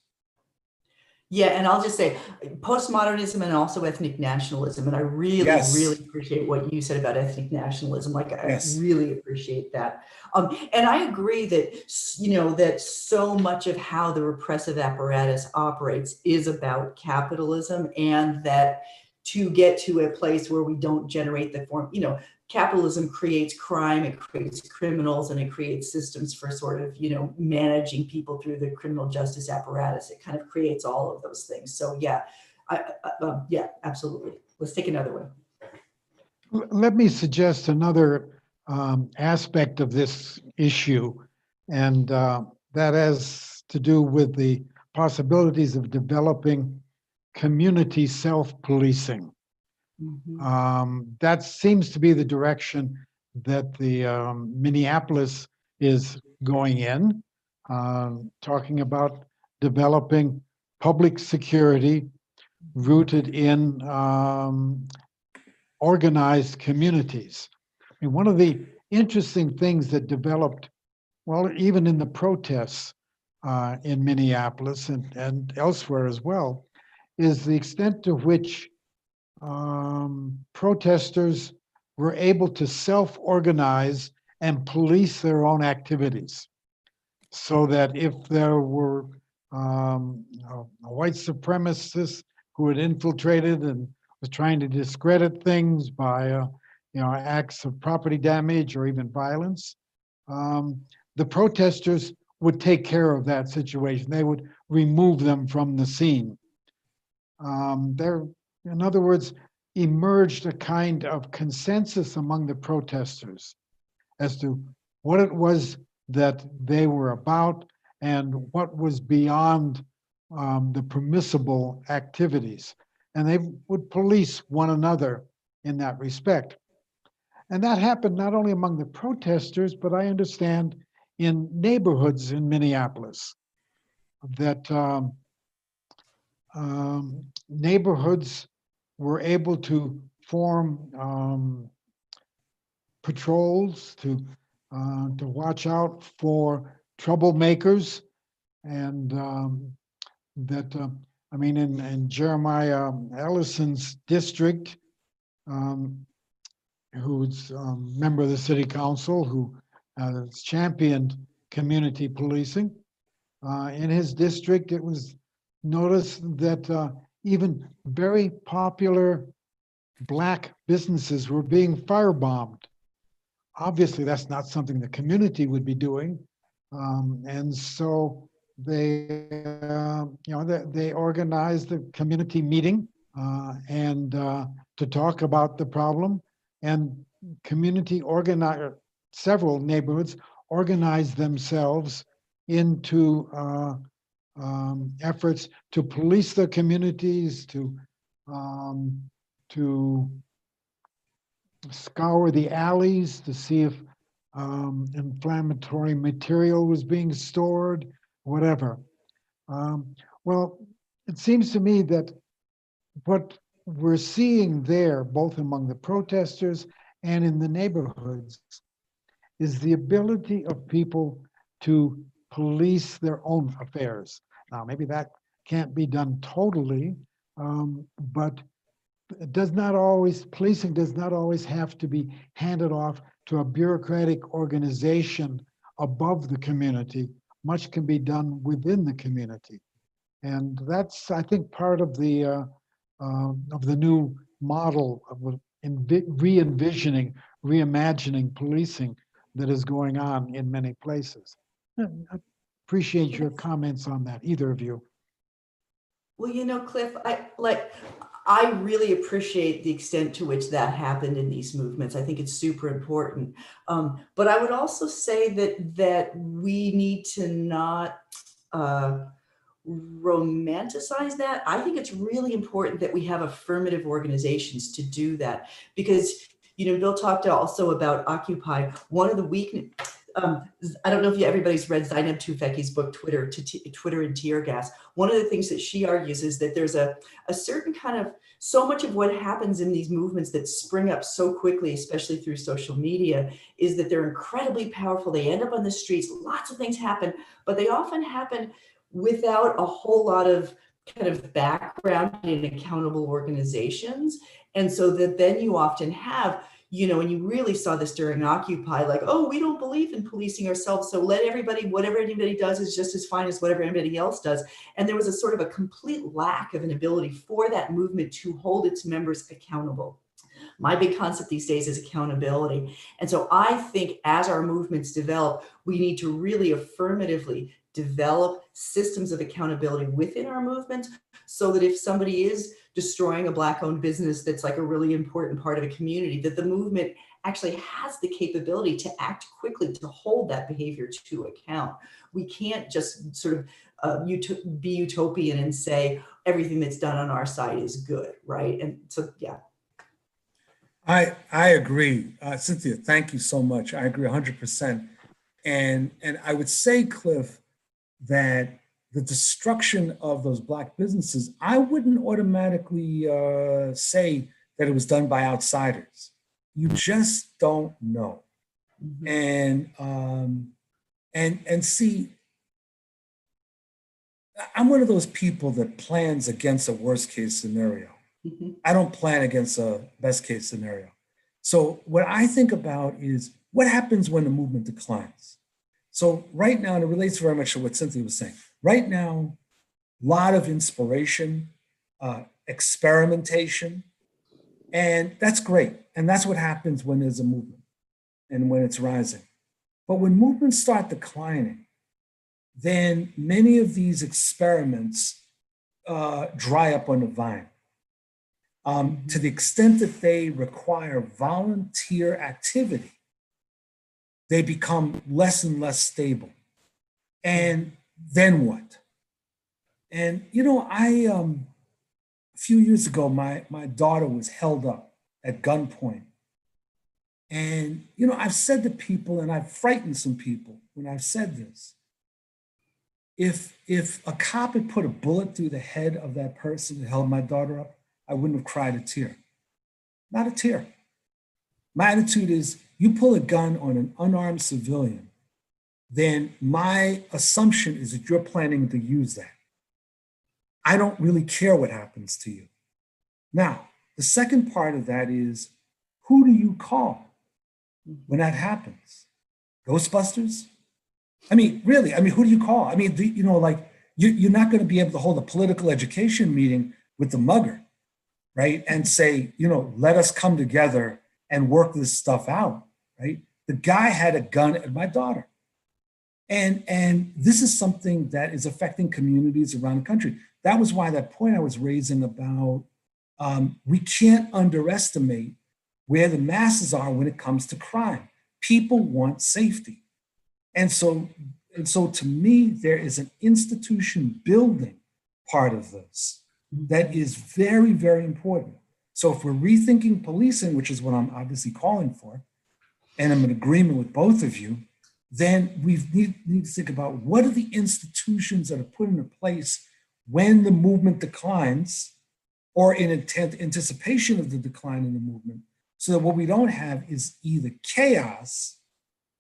[SPEAKER 3] Yeah, and I'll just say postmodernism and also ethnic nationalism. And I really, really appreciate what you said about ethnic nationalism. Like, I really appreciate that. And I agree that, you know, that so much of how the repressive apparatus operates is about capitalism, and that to get to a place where we don't generate the form, you know, capitalism creates crime, it creates criminals, and it creates systems for sort of, you know, managing people through the criminal justice apparatus. It kind of creates all of those things. So yeah, yeah, absolutely. Let's take another one.
[SPEAKER 1] Let me suggest another aspect of this issue, and that has to do with the possibilities of developing community self-policing. That seems to be the direction that the Minneapolis is going in, talking about developing public security rooted in organized communities. I mean, one of the interesting things that developed, well, even in the protests in Minneapolis and elsewhere as well, is the extent to which protesters were able to self-organize and police their own activities. So that if there were a white supremacist who had infiltrated and was trying to discredit things by acts of property damage or even violence, the protesters would take care of that situation. They would remove them from the scene. There, in other words, emerged a kind of consensus among the protesters as to what it was that they were about and what was beyond the permissible activities. And they would police one another in that respect. And that happened not only among the protesters, but I understand in neighborhoods in Minneapolis, that neighborhoods were able to form patrols to watch out for troublemakers, and that I mean, in Jeremiah Ellison's district, who's a member of the city council, who has championed community policing, in his district, it was noticed that even very popular Black businesses were being firebombed. Obviously, that's not something the community would be doing, and so they, they organized a community meeting and to talk about the problem. And community organized, several neighborhoods organized themselves into efforts to police their communities, to scour the alleys to see if inflammatory material was being stored, whatever. Well, it seems to me that what we're seeing there, both among the protesters and in the neighborhoods, is the ability of people to police their own affairs. Now, maybe that can't be done totally, but it does not always, policing does not always have to be handed off to a bureaucratic organization above the community. Much can be done within the community. And that's, I think, part of the new model of re-envisioning, reimagining policing that is going on in many places. I appreciate your comments on that, either of you.
[SPEAKER 3] Well, Cliff, I really appreciate the extent to which that happened in these movements. I think it's super important. But I would also say that we need to not romanticize that. I think it's really important that we have affirmative organizations to do that, because Bill talked also about Occupy. One of the weaknesses, I don't know if everybody's read Zainab Tufekci's book, Twitter and Tear Gas. One of the things that she argues is that there's a certain kind of, so much of what happens in these movements that spring up so quickly, especially through social media, is that they're incredibly powerful. They end up on the streets, lots of things happen, but they often happen without a whole lot of kind of background in accountable organizations. And so that then you often have, and you really saw this during Occupy, like, oh, we don't believe in policing ourselves, so let everybody, whatever anybody does is just as fine as whatever anybody else does. And there was a sort of a complete lack of an ability for that movement to hold its members accountable. My big concept these days is accountability. And so I think as our movements develop, we need to really affirmatively develop systems of accountability within our movement, so that if somebody is destroying a Black-owned business that's like a really important part of a community, that the movement actually has the capability to act quickly to hold that behavior to account. We can't just sort of be utopian and say everything that's done on our side is good, right? And so, yeah.
[SPEAKER 2] I agree. Cynthia, thank you so much. I agree 100%. And I would say, Cliff, that the destruction of those Black businesses, I wouldn't automatically say that it was done by outsiders. You just don't know.
[SPEAKER 3] Mm-hmm.
[SPEAKER 2] And see, I'm one of those people that plans against a worst case scenario.
[SPEAKER 3] Mm-hmm.
[SPEAKER 2] I don't plan against a best case scenario. So what I think about is what happens when the movement declines. So right now, and it relates very much to what Cynthia was saying, right now, a lot of inspiration, experimentation, and that's great. And that's what happens when there's a movement and when it's rising. But when movements start declining, then many of these experiments dry up on the vine. To the extent that they require volunteer activity, they become less and less stable. And then what? And, you know, a few years ago, my daughter was held up at gunpoint. And, you know, I've said to people, and I've frightened some people when I've said this, if a cop had put a bullet through the head of that person that held my daughter up, I wouldn't have cried a tear. Not a tear. My attitude is, you pull a gun on an unarmed civilian, then my assumption is that you're planning to use that. I don't really care what happens to you. Now, the second part of that is, who do you call when that happens? Ghostbusters? I mean, really, I mean, who do you call? I mean, you know, like, you're not going to be able to hold a political education meeting with the mugger, right? And say, you know, let us come together and work this stuff out, right? The guy had a gun at my daughter. And this is something that is affecting communities around the country. That was why that point I was raising about we can't underestimate where the masses are when it comes to crime. People want safety. And so to me, there is an institution building part of this that is very, very important. So if we're rethinking policing, which is what I'm obviously calling for, and I'm in agreement with both of you, then we need to think about what are the institutions that are put into place when the movement declines, or in anticipation of the decline in the movement, so that what we don't have is either chaos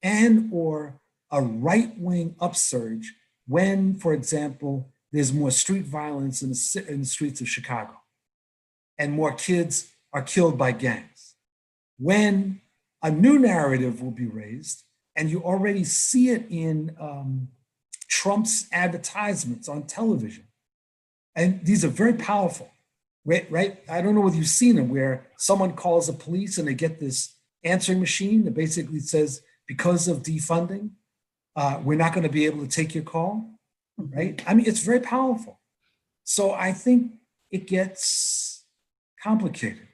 [SPEAKER 2] and or a right-wing upsurge when, for example, there's more street violence in the streets of Chicago and more kids are killed by gangs. When a new narrative will be raised, and you already see it in Trump's advertisements on television. And these are very powerful, right? I don't know whether you've seen them, where someone calls the police and they get this answering machine that basically says, because of defunding, we're not going to be able to take your call, right? I mean, it's very powerful. So I think it gets complicated.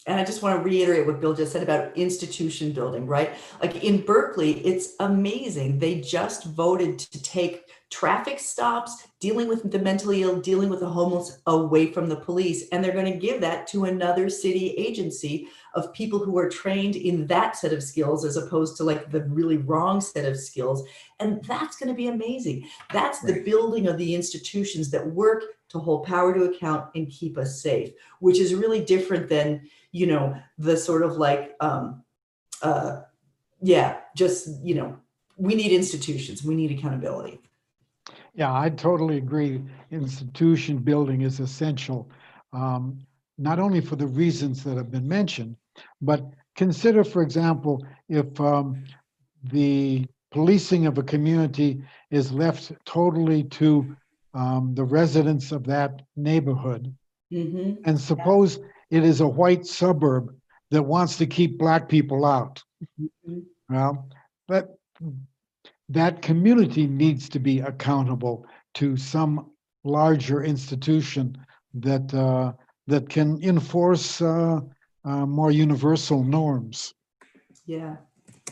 [SPEAKER 3] And I just want to reiterate what Bill just said about institution building, right? Like in Berkeley, it's amazing. They just voted to take traffic stops, dealing with the mentally ill, dealing with the homeless away from the police. And they're going to give that to another city agency of people who are trained in that set of skills, as opposed to like the really wrong set of skills. And that's going to be amazing. That's the building of the institutions that work to hold power to account and keep us safe, which is really different than, you know, the sort of like, just, you know, we need institutions, we need accountability.
[SPEAKER 1] Yeah, I totally agree. Institution building is essential, not only for the reasons that have been mentioned, but consider, for example, if the policing of a community is left totally to the residents of that neighborhood, and suppose it is a white suburb that wants to keep Black people out. Well, but that community needs to be accountable to some larger institution that that can enforce more universal norms.
[SPEAKER 3] Yeah.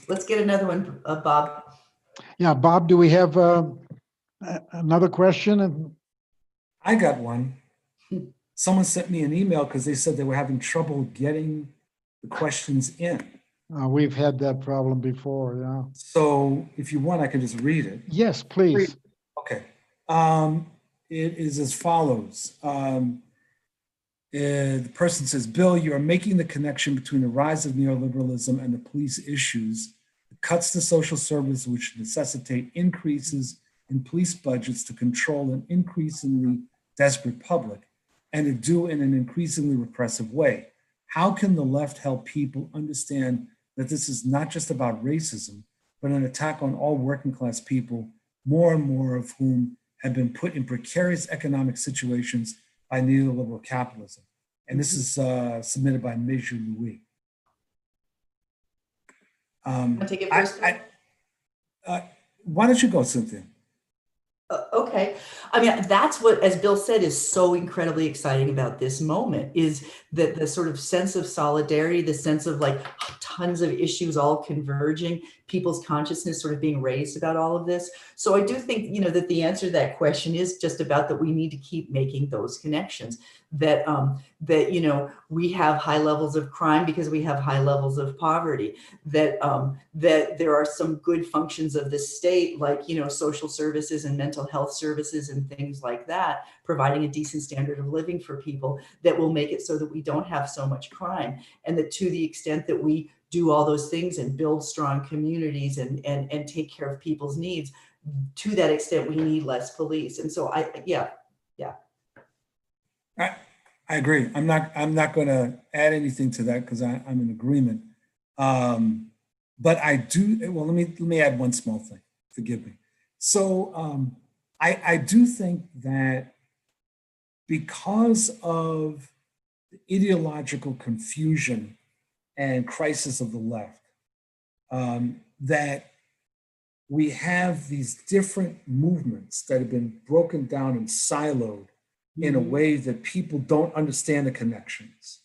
[SPEAKER 3] Let's get another one, Bob.
[SPEAKER 1] Yeah, Bob, do we have another question?
[SPEAKER 2] I got one. Someone sent me an email because they said they were having trouble getting the questions in.
[SPEAKER 1] We've had that problem before, yeah.
[SPEAKER 2] So if you want, I can just read it.
[SPEAKER 1] Yes, please.
[SPEAKER 2] Okay. It is as follows. The person says, Bill, you are making the connection between the rise of neoliberalism and the police issues. It cuts to social services, which necessitate increases in police budgets to control an increasingly desperate public, and to do in an increasingly repressive way. How can the left help people understand that this is not just about racism, but an attack on all working class people, more and more of whom have been put in precarious economic situations by neoliberal capitalism? And this is submitted by Meju Louis.
[SPEAKER 3] Take it first.
[SPEAKER 2] Why don't you go, Cynthia?
[SPEAKER 3] Okay. I mean, that's what, as Bill said, is so incredibly exciting about this moment, is that the sort of sense of solidarity, the sense of like tons of issues all converging, people's consciousness sort of being raised about all of this. So I do think, you know, that the answer to that question is just about that we need to keep making those connections, that that, you know, we have high levels of crime because we have high levels of poverty, that that there are some good functions of the state, like, you know, social services and mental health services and things like that, providing a decent standard of living for people that will make it so that we don't have so much crime. And that to the extent that we do all those things and build strong communities and take care of people's needs, to that extent, we need less police. And so
[SPEAKER 2] I agree. I'm not going to add anything to that because I'm in agreement. But I do. Well, let me add one small thing. Forgive me. So I do think that because of the ideological confusion and crisis of the left, that we have these different movements that have been broken down and siloed in a way that people don't understand the connections.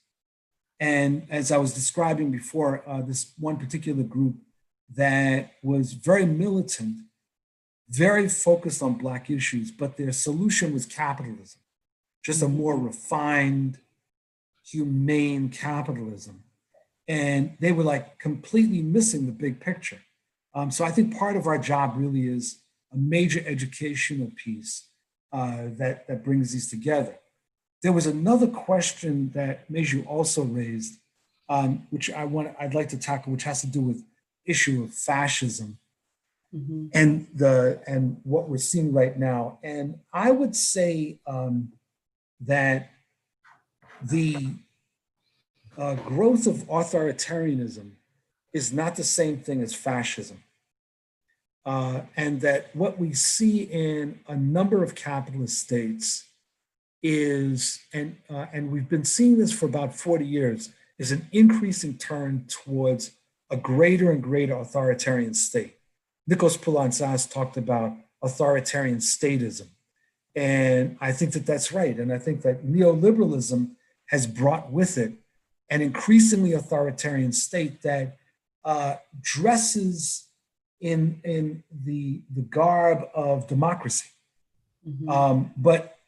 [SPEAKER 2] And as I was describing before, this one particular group that was very militant, very focused on Black issues, but their solution was capitalism, just a more refined, humane capitalism. And they were like completely missing the big picture. So I think part of our job really is a major educational piece that brings these together. There was another question that Meju also raised, which I'd like to tackle, which has to do with issue of fascism and what we're seeing right now. And I would say that the growth of authoritarianism is not the same thing as fascism. And that what we see in a number of capitalist states is, and we've been seeing this for about 40 years, is an increasing turn towards a greater and greater authoritarian state. Nikos Poulantzas talked about authoritarian statism. And I think that that's right. And I think that neoliberalism has brought with it an increasingly authoritarian state that dresses in the garb of democracy, but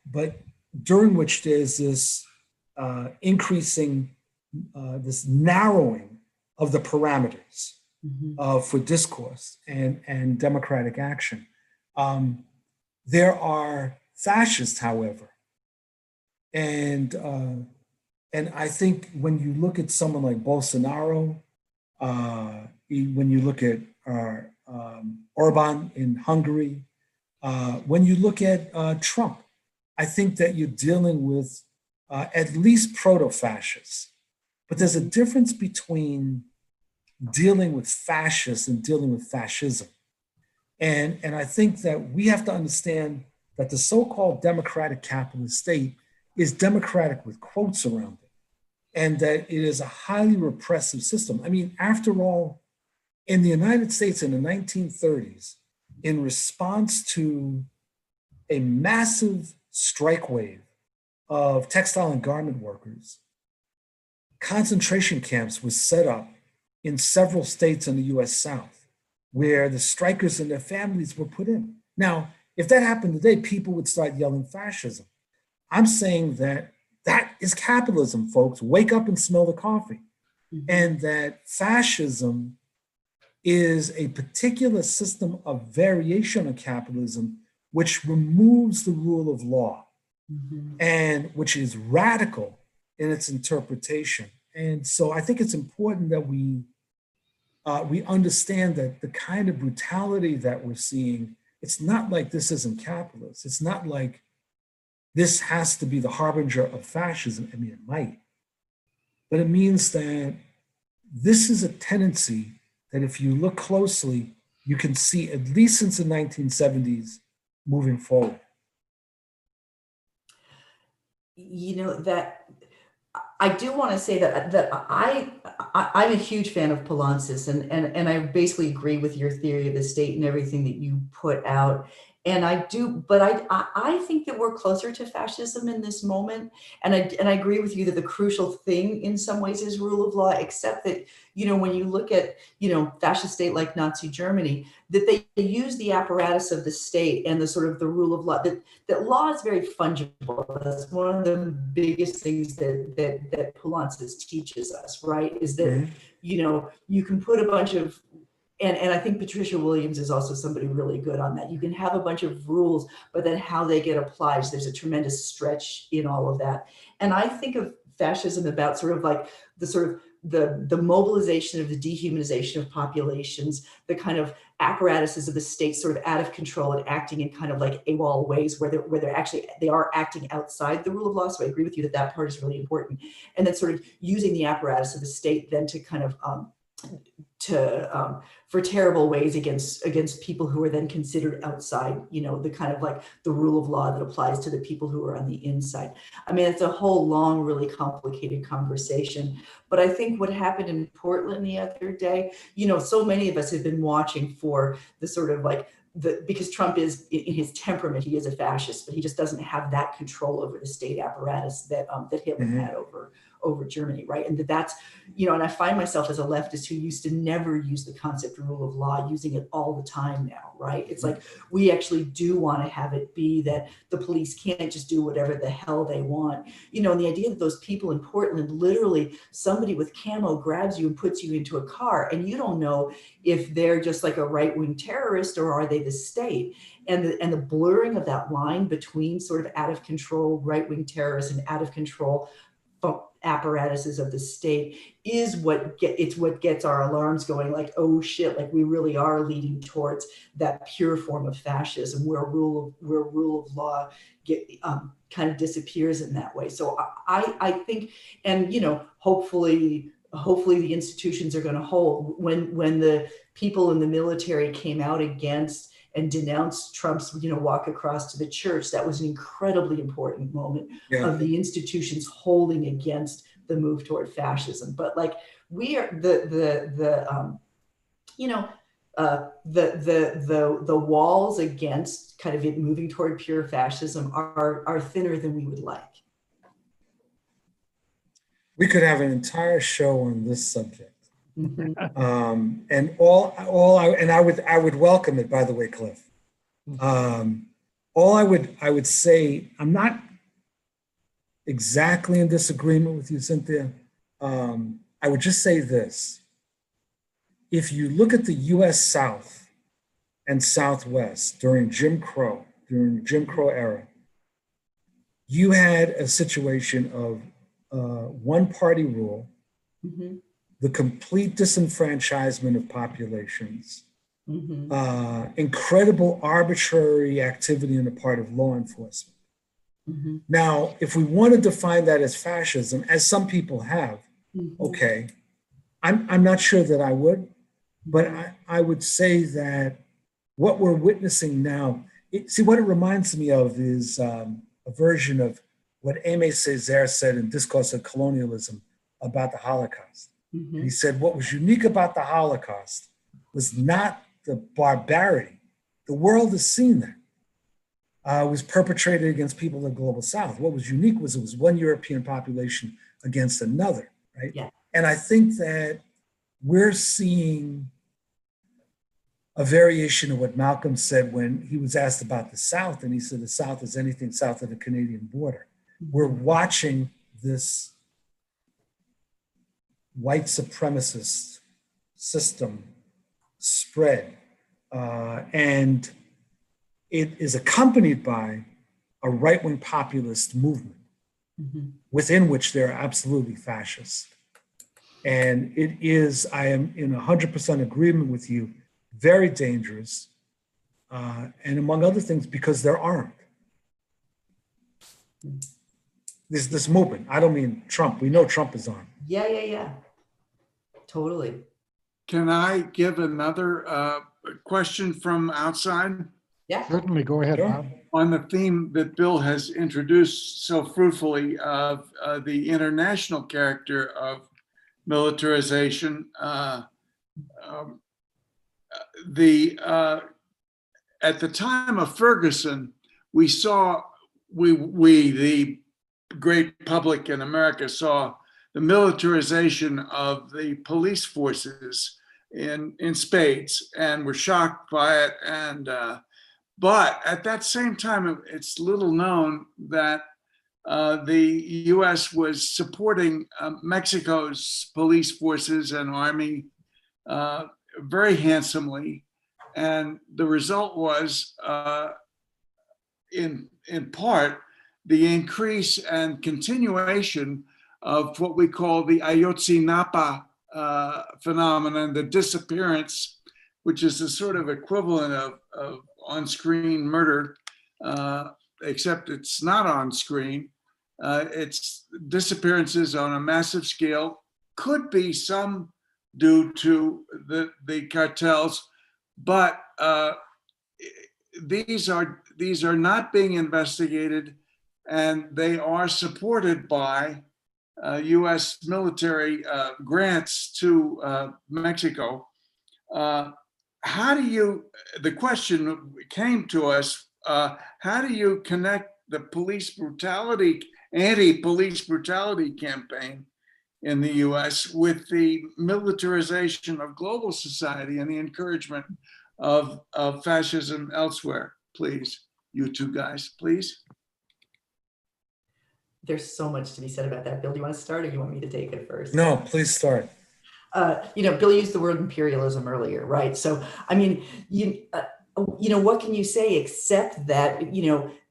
[SPEAKER 2] during which there's this increasing, this narrowing of the parameters for discourse and democratic action. There are fascists, however, and I think when you look at someone like Bolsonaro, when you look at Orban in Hungary, when you look at Trump, I think that you're dealing with at least proto-fascists. But there's a difference between dealing with fascists and dealing with fascism. And I think that we have to understand that the so-called democratic capitalist state is democratic with quotes around it, and that it is a highly repressive system. I mean, after all, in the United States in the 1930s, in response to a massive strike wave of textile and garment workers, concentration camps was set up in several states in the US South, where the strikers and their families were put in. Now, if that happened today, people would start yelling fascism. I'm saying that that is capitalism, folks. Wake up and smell the coffee. And that fascism is a particular system of variation of capitalism which removes the rule of law and which is radical in its interpretation. And so I think it's important that we understand that the kind of brutality that we're seeing, it's not like this isn't capitalist. It's not like this has to be the harbinger of fascism. I mean, it might, but it means that this is a tendency that if you look closely, you can see at least since the 1970s moving forward.
[SPEAKER 3] You know, that I do want to say that I'm a huge fan of Poulantzas, and I basically agree with your theory of the state and everything that you put out. And I do, but I think that we're closer to fascism in this moment. And I agree with you that the crucial thing in some ways is rule of law, except that, you know, when you look at, you know, fascist state like Nazi Germany, that they use the apparatus of the state and the sort of the rule of law, that law is very fungible. That's one of the biggest things that Poulantzas teaches us, right? Is that, you know, you can put a bunch of, and I think Patricia Williams is also somebody really good on that. You can have a bunch of rules, but then how they get applied, there's a tremendous stretch in all of that. And I think of fascism about sort of like the mobilization of the dehumanization of populations, the kind of apparatuses of the state sort of out of control and acting in kind of like AWOL ways where they are acting outside the rule of law. So I agree with you that part is really important. And then sort of using the apparatus of the state then to kind of for terrible ways against people who are then considered outside, you know, the kind of like the rule of law that applies to the people who are on the inside. I mean, it's a whole long, really complicated conversation. But I think what happened in Portland the other day, you know, so many of us have been watching for the sort of like because Trump is in his temperament, he is a fascist, but he just doesn't have that control over the state apparatus that Hitler had over Germany, right? And that's, you know, and I find myself as a leftist who used to never use the concept of rule of law, using it all the time now, right? It's like, we actually do want to have it be that the police can't just do whatever the hell they want. You know, and the idea that those people in Portland, literally somebody with camo grabs you and puts you into a car, and you don't know if they're just like a right-wing terrorist or are they the state. And the blurring of that line between sort of out of control right-wing terrorists and out of control apparatuses of the state is what gets our alarms going, like, oh shit, like we really are leading towards that pure form of fascism where rule of law kind of disappears in that way. So I think, and you know, hopefully the institutions are going to hold. When the people in the military came out against and denounced Trump's, you know, walk across to the church, that was an incredibly important moment of the institutions holding against the move toward fascism. But like, we are the walls against kind of it moving toward pure fascism are thinner than we would like.
[SPEAKER 2] We could have an entire show on this subject.
[SPEAKER 3] Mm-hmm.
[SPEAKER 2] And I would welcome it, by the way, Cliff. All I would say, I'm not exactly in disagreement with you, Cynthia. I would just say this. If you look at the US South and Southwest during Jim Crow era, you had a situation of one-party rule, the complete disenfranchisement of populations, incredible arbitrary activity on the part of law enforcement. Now, if we want to define that as fascism, as some people have, okay, I'm not sure that I would, but I would say that what we're witnessing now, see, what it reminds me of is a version of what Aimé Césaire said in Discourse of Colonialism about the Holocaust. He said what was unique about the Holocaust was not the barbarity, the world has seen that. Was perpetrated against people in the global south. What was unique was it was one European population against another, right?
[SPEAKER 3] Yeah.
[SPEAKER 2] And I think that we're seeing a variation of what Malcolm said when he was asked about the South, and he said the South is anything south of the Canadian border. We're watching this white supremacist system spread, and it is accompanied by a right-wing populist movement within which they're absolutely fascist. And it is, I am in 100% agreement with you, very dangerous. And among other things, because they're armed. This movement, I don't mean Trump, we know Trump is armed.
[SPEAKER 3] Yeah. Totally.
[SPEAKER 4] Can I give another question from outside?
[SPEAKER 3] Yeah.
[SPEAKER 1] Certainly, go ahead,
[SPEAKER 2] Sure.
[SPEAKER 1] Bob.
[SPEAKER 4] On the theme that Bill has introduced so fruitfully of the international character of militarization, at the time of Ferguson, we saw, the great public in America saw the militarization of the police forces in spades and were shocked by it. And but at that same time, it's little known that the U.S. was supporting Mexico's police forces and army very handsomely. And the result was, in part, the increase and continuation of what we call the Ayotzinapa phenomenon, the disappearance, which is the sort of equivalent of on-screen murder, except it's not on screen. It's disappearances on a massive scale, could be some due to the cartels, but these are not being investigated, and they are supported by U.S. military grants to Mexico. The question came to us, how do you connect the anti-police brutality campaign in the US with the militarization of global society and the encouragement of fascism elsewhere? Please, you two guys, please.
[SPEAKER 3] There's so much to be said about that. Bill, do you want to start or do you want me to take it first?
[SPEAKER 2] No, please start.
[SPEAKER 3] Bill used the word imperialism earlier, right? So, I mean, what can you say except that,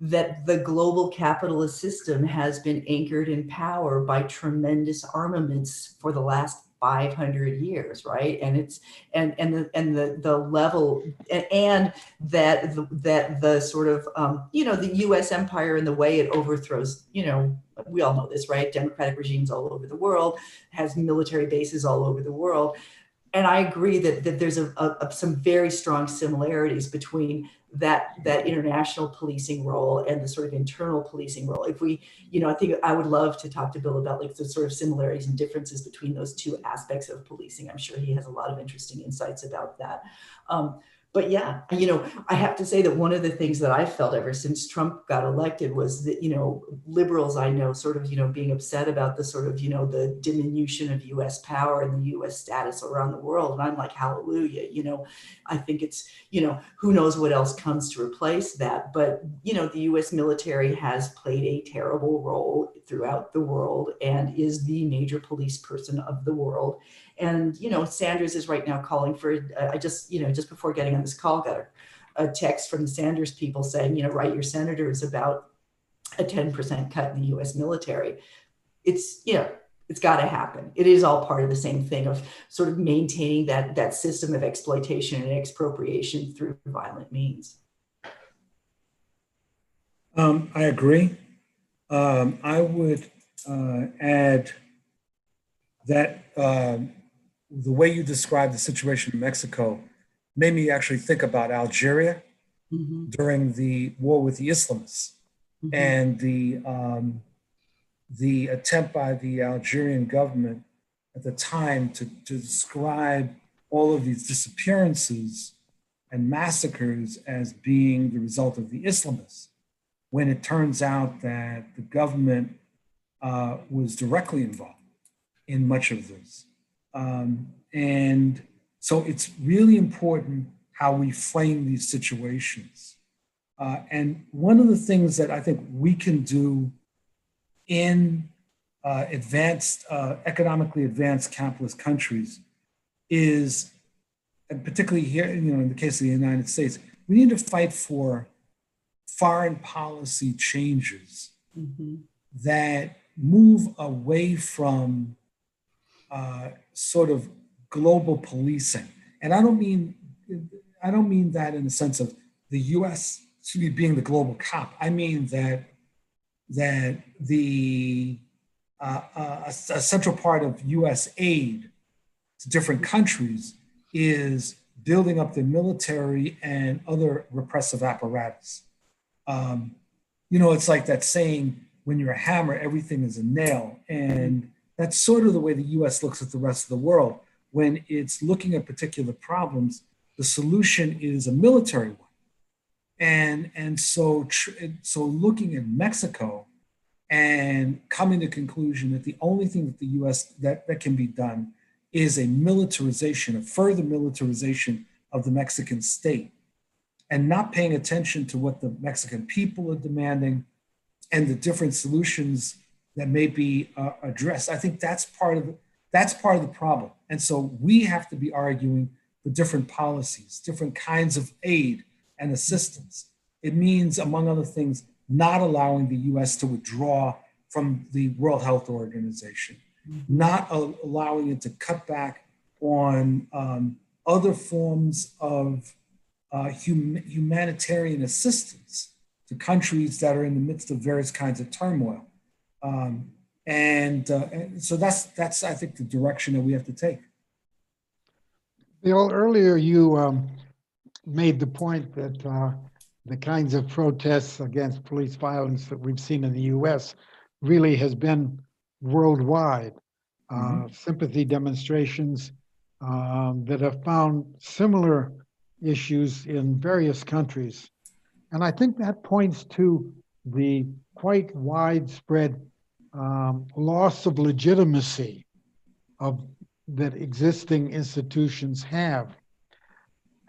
[SPEAKER 3] that the global capitalist system has been anchored in power by tremendous armaments for the last 500 years, right? And it's the level, and that the sort of the U.S. empire and the way it overthrows, we all know this, right? Democratic regimes all over the world, has military bases all over the world. And I agree that there's some very strong similarities between that international policing role and the sort of internal policing role. If we, I think I would love to talk to Bill about like the sort of similarities and differences between those two aspects of policing. I'm sure he has a lot of interesting insights about that. But yeah, I have to say that one of the things that I felt ever since Trump got elected was that, liberals I know sort of, being upset about the sort of, the diminution of US power and the US status around the world. And I'm like, hallelujah, I think it's, who knows what else comes to replace that. But, the US military has played a terrible role throughout the world and is the major police person of the world. And, Sanders is right now calling for, I just before getting on this call, got a text from the Sanders people saying, write your senators about a 10% cut in the US military. It's got to happen. It is all part of the same thing of sort of maintaining that system of exploitation and expropriation through violent means.
[SPEAKER 2] I agree. I would add that the way you described the situation in Mexico made me actually think about Algeria during the war with the Islamists and the attempt by the Algerian government at the time to describe all of these disappearances and massacres as being the result of the Islamists, when it turns out that the government was directly involved in much of this. And so it's really important how we frame these situations. And one of the things that I think we can do in economically advanced capitalist countries is, and particularly here, in the case of the United States, we need to fight for foreign policy changes that move away from sort of global policing. And I don't mean that in the sense of the U.S. being the global cop. I mean that the a central part of U.S. aid to different countries is building up the military and other repressive apparatus. It's like that saying, when you're a hammer, everything is a nail. And that's sort of the way the U.S. looks at the rest of the world. When it's looking at particular problems, the solution is a military one. And so looking at Mexico and coming to the conclusion that the only thing that the U.S. that can be done is a further militarization of the Mexican state, and not paying attention to what the Mexican people are demanding and the different solutions that may be addressed. I think that's part of the problem. And so we have to be arguing for different policies, different kinds of aid and assistance. It means, among other things, not allowing the U.S. to withdraw from the World Health Organization, not allowing it to cut back on other forms of humanitarian assistance to countries that are in the midst of various kinds of turmoil. And so that's I think the direction that we have to take.
[SPEAKER 1] Bill, earlier you made the point that the kinds of protests against police violence that we've seen in the U.S. really has been worldwide. Sympathy demonstrations that have found similar issues in various countries. And I think that points to the quite widespread loss of legitimacy that existing institutions have.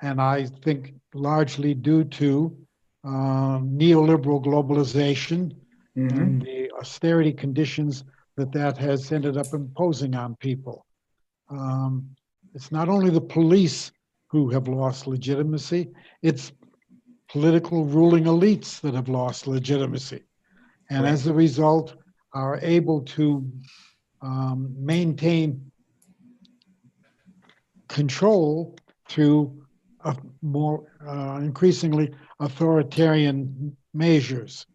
[SPEAKER 1] And I think largely due to neoliberal globalization and the austerity conditions that has ended up imposing on people. It's not only the police who have lost legitimacy, it's political ruling elites that have lost legitimacy. And as a result, are able to maintain control through more increasingly authoritarian measures.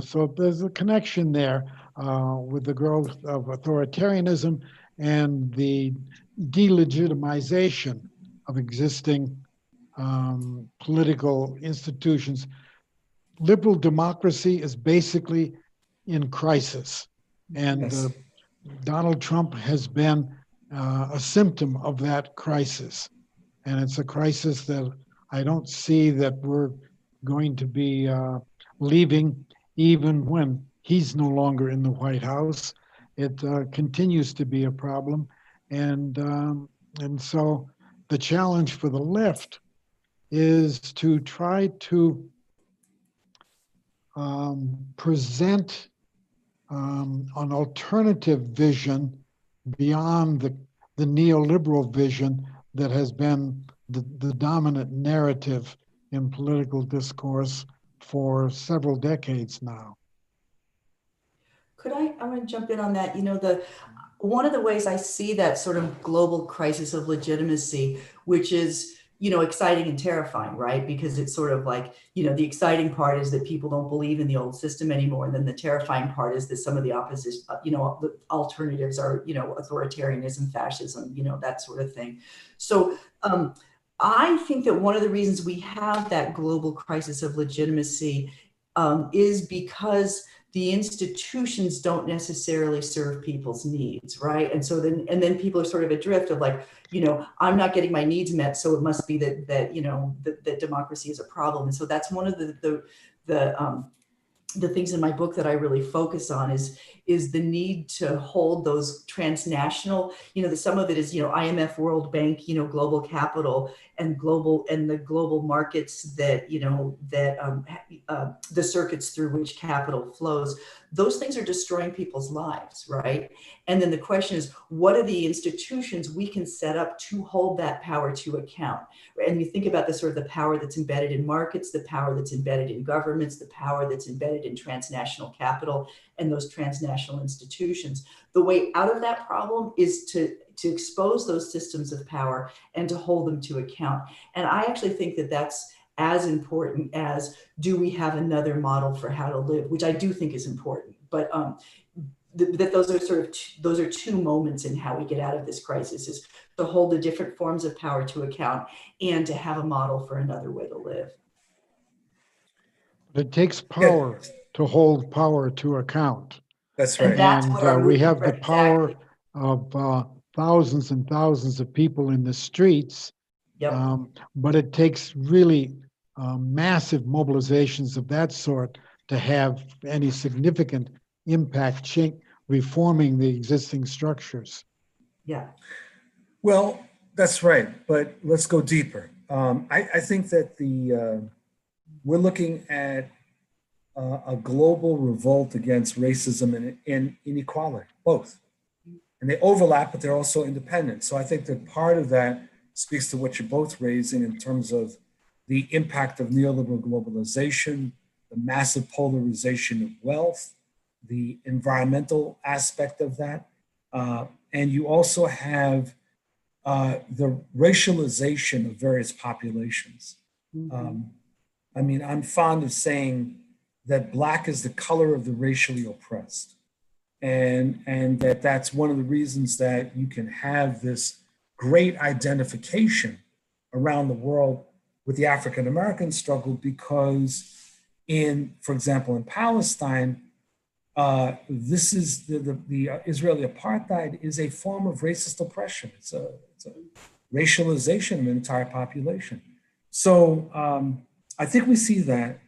[SPEAKER 1] So there's a connection there with the growth of authoritarianism and the delegitimization of existing political institutions. Liberal democracy is basically in crisis. And Donald Trump has been a symptom of that crisis. And it's a crisis that I don't see that we're going to be leaving even when he's no longer in the White House. It continues to be a problem. And so the challenge for the left is to try to present an alternative vision beyond the neoliberal vision that has been the dominant narrative in political discourse for several decades now.
[SPEAKER 3] I'm going to jump in on that. One of the ways I see that sort of global crisis of legitimacy, which is, exciting and terrifying, right? Because it's sort of like, the exciting part is that people don't believe in the old system anymore. And then the terrifying part is that some of the opposition, the alternatives are, authoritarianism, fascism, that sort of thing. So I think that one of the reasons we have that global crisis of legitimacy is because the institutions don't necessarily serve people's needs, right? And so then people are sort of adrift of like, I'm not getting my needs met, so it must be that that democracy is a problem. And so that's one of the things in my book that I really focus on is the need to hold those transnational, some of it is, IMF, World Bank, global capital and the global markets that, the circuits through which capital flows. Those things are destroying people's lives, right? And then the question is, what are the institutions we can set up to hold that power to account? And you think about the sort of the power that's embedded in markets, the power that's embedded in governments, the power that's embedded in transnational capital and those transnational institutions. The way out of that problem is to expose those systems of power and to hold them to account. And I actually think that that's as important as, do we have another model for how to live, which I do think is important. But that those are two moments in how we get out of this crisis, is to hold the different forms of power to account and to have a model for another way to live.
[SPEAKER 1] It takes power to hold power to account.
[SPEAKER 2] That's right.
[SPEAKER 3] And that's what our
[SPEAKER 1] we have
[SPEAKER 3] movement-
[SPEAKER 1] the power
[SPEAKER 3] exactly.
[SPEAKER 1] of thousands and thousands of people in the streets,
[SPEAKER 3] Yep.
[SPEAKER 1] but it takes really massive mobilizations of that sort to have any significant impact reforming the existing structures.
[SPEAKER 3] Yeah.
[SPEAKER 2] Well, that's right. But let's go deeper. I think that we're looking at a global revolt against racism and inequality, both. And they overlap, but they're also independent. So I think that part of that speaks to what you're both raising in terms of the impact of neoliberal globalization, the massive polarization of wealth, the environmental aspect of that. And you also have the racialization of various populations. I mean, I'm fond of saying that Black is the color of the racially oppressed. And that's one of the reasons that you can have this great identification around the world with the African American struggle, because for example, in Palestine, this is the Israeli apartheid is a form of racist oppression. It's a racialization of an entire population. So I think we see that.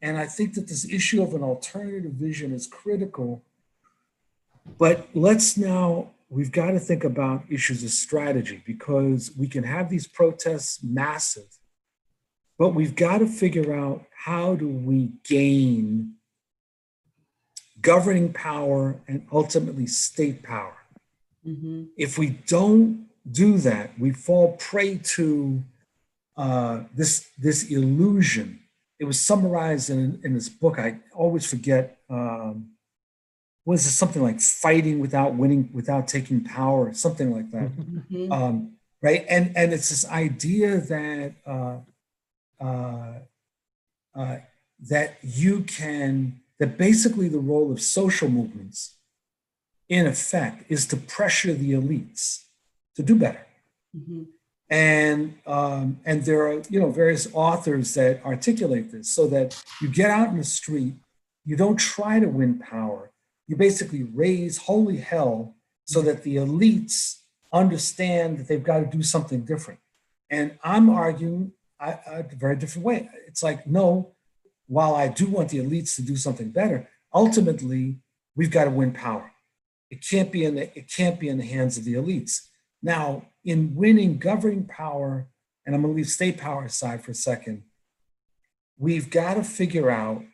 [SPEAKER 2] And I think that this issue of an alternative vision is critical. But we've got to think about issues of strategy, because we can have these protests massive, but we've got to figure out, how do we gain governing power and ultimately state power? If we don't do that, we fall prey to this illusion. It was summarized in this book. I always forget. Was it something like fighting without winning, without taking power, something like that? Right? And it's this idea that that basically the role of social movements, in effect, is to pressure the elites to do better. And there are various authors that articulate this, so that you get out in the street, you don't try to win power, you basically raise holy hell so that the elites understand that they've got to do something different. And I'm arguing a very different way. It's like, no, while I do want the elites to do something better, ultimately we've got to win power. It can't be in the hands of the elites. Now, in winning governing power, and I'm going to leave state power aside for a second, we've got to figure out,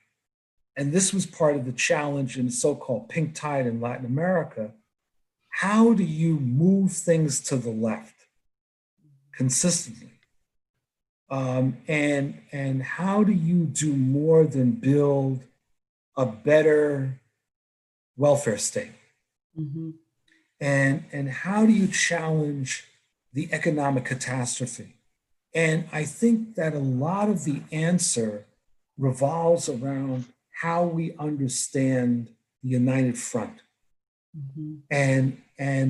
[SPEAKER 2] and this was part of the challenge in the so-called pink tide in Latin America, how do you move things to the left consistently? And how do you do more than build a better welfare state? And how do you challenge the economic catastrophe? And I think that a lot of the answer revolves around how we understand the United Front. And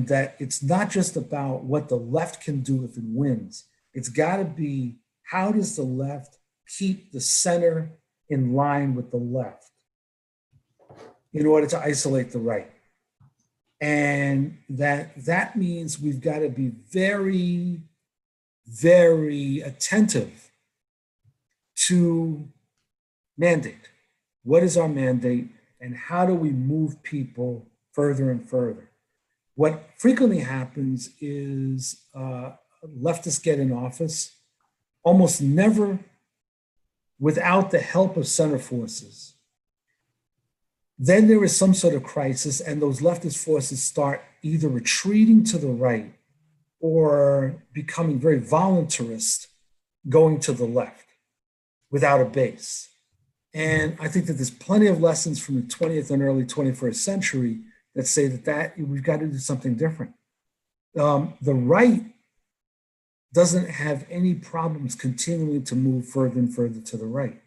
[SPEAKER 2] that it's not just about what the left can do if it wins. It's got to be, how does the left keep the center in line with the left in order to isolate the right. And that means we've got to be very, very attentive to mandate. What is our mandate, and how do we move people further and further? What frequently happens is leftists get in office, almost never without the help of center forces. Then there is some sort of crisis, and those leftist forces start either retreating to the right or becoming very voluntarist, going to the left without a base. And I think that there's plenty of lessons from the 20th and early 21st century that say that we've got to do something different. The right doesn't have any problems continuing to move further and further to the right.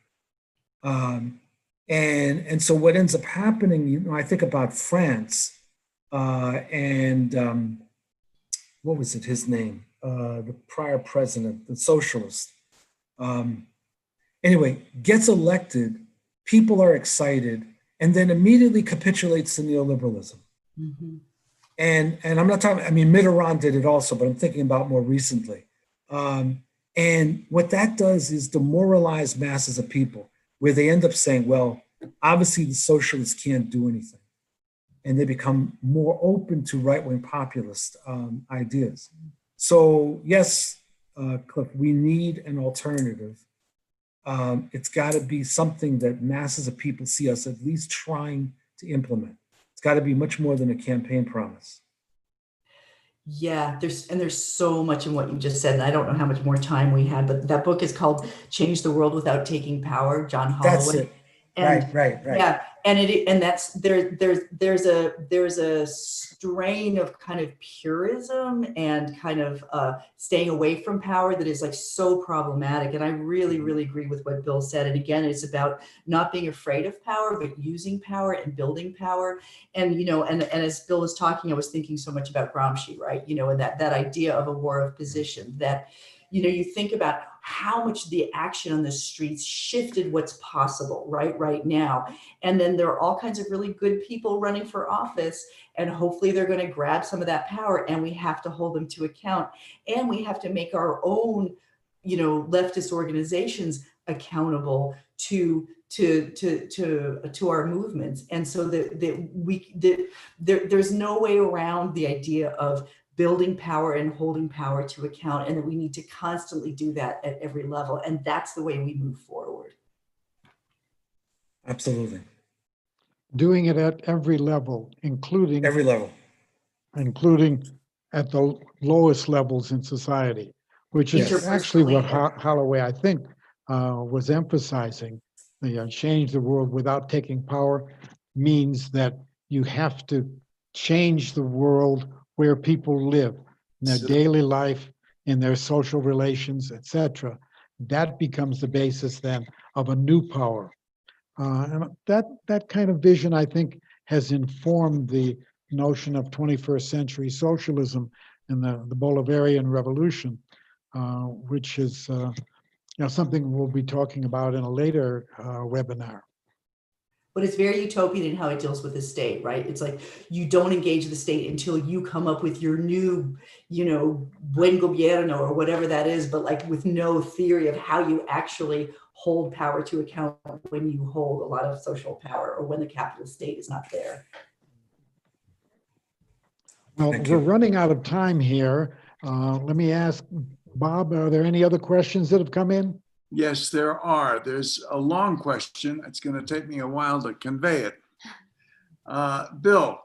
[SPEAKER 2] And so what ends up happening, I think about France and what was it, his name? The prior president, the socialist. Anyway, gets elected, people are excited, and then immediately capitulates to neoliberalism.
[SPEAKER 3] Mm-hmm.
[SPEAKER 2] And I'm not talking, Mitterrand did it also, but I'm thinking about more recently. And what that does is demoralize masses of people, where they end up saying, well, obviously the socialists can't do anything. And they become more open to right-wing populist ideas. So yes, Cliff, we need an alternative. It's got to be something that masses of people see us at least trying to implement. It's got to be much more than a campaign promise.
[SPEAKER 3] Yeah, there's so much in what you just said, and I don't know how much more time we had, but that book is called "Change the World Without Taking Power," John Holloway.
[SPEAKER 2] That's it.
[SPEAKER 3] And
[SPEAKER 2] right.
[SPEAKER 3] Yeah, and that's there's a strain of kind of purism and kind of staying away from power that is like so problematic. And I really, really agree with what Bill said. And again, it's about not being afraid of power, but using power and building power. And and as Bill was talking, I was thinking so much about Gramsci, right? And that idea of a war of position, that you think about how much the action on the streets shifted what's possible right now. And then there are all kinds of really good people running for office, and hopefully they're going to grab some of that power, and we have to hold them to account. And we have to make our own, leftist organizations accountable to our movements. And so there's no way around the idea of building power and holding power to account, and that we need to constantly do that at every level. And that's the way we move forward.
[SPEAKER 2] Absolutely.
[SPEAKER 1] Doing it at every level, including
[SPEAKER 2] Every level.
[SPEAKER 1] including at the lowest levels in society, which is
[SPEAKER 3] Yes.
[SPEAKER 1] actually what Holloway, I think, was emphasizing. Change the world without taking power means that you have to change the world where people live, in their daily life, in their social relations, etc. That becomes the basis then of a new power. And that kind of vision, I think, has informed the notion of 21st century socialism and the Bolivarian Revolution, which is something we'll be talking about in a later webinar.
[SPEAKER 3] But it's very utopian in how it deals with the state, right? It's like you don't engage the state until you come up with your new, buen gobierno or whatever that is, but like with no theory of how you actually hold power to account when you hold a lot of social power or when the capitalist state is not there.
[SPEAKER 1] Well, we're running out of time here. Let me ask Bob, are there any other questions that have come in?
[SPEAKER 4] Yes, there are. There's a long question. It's going to take me a while to convey it. Bill,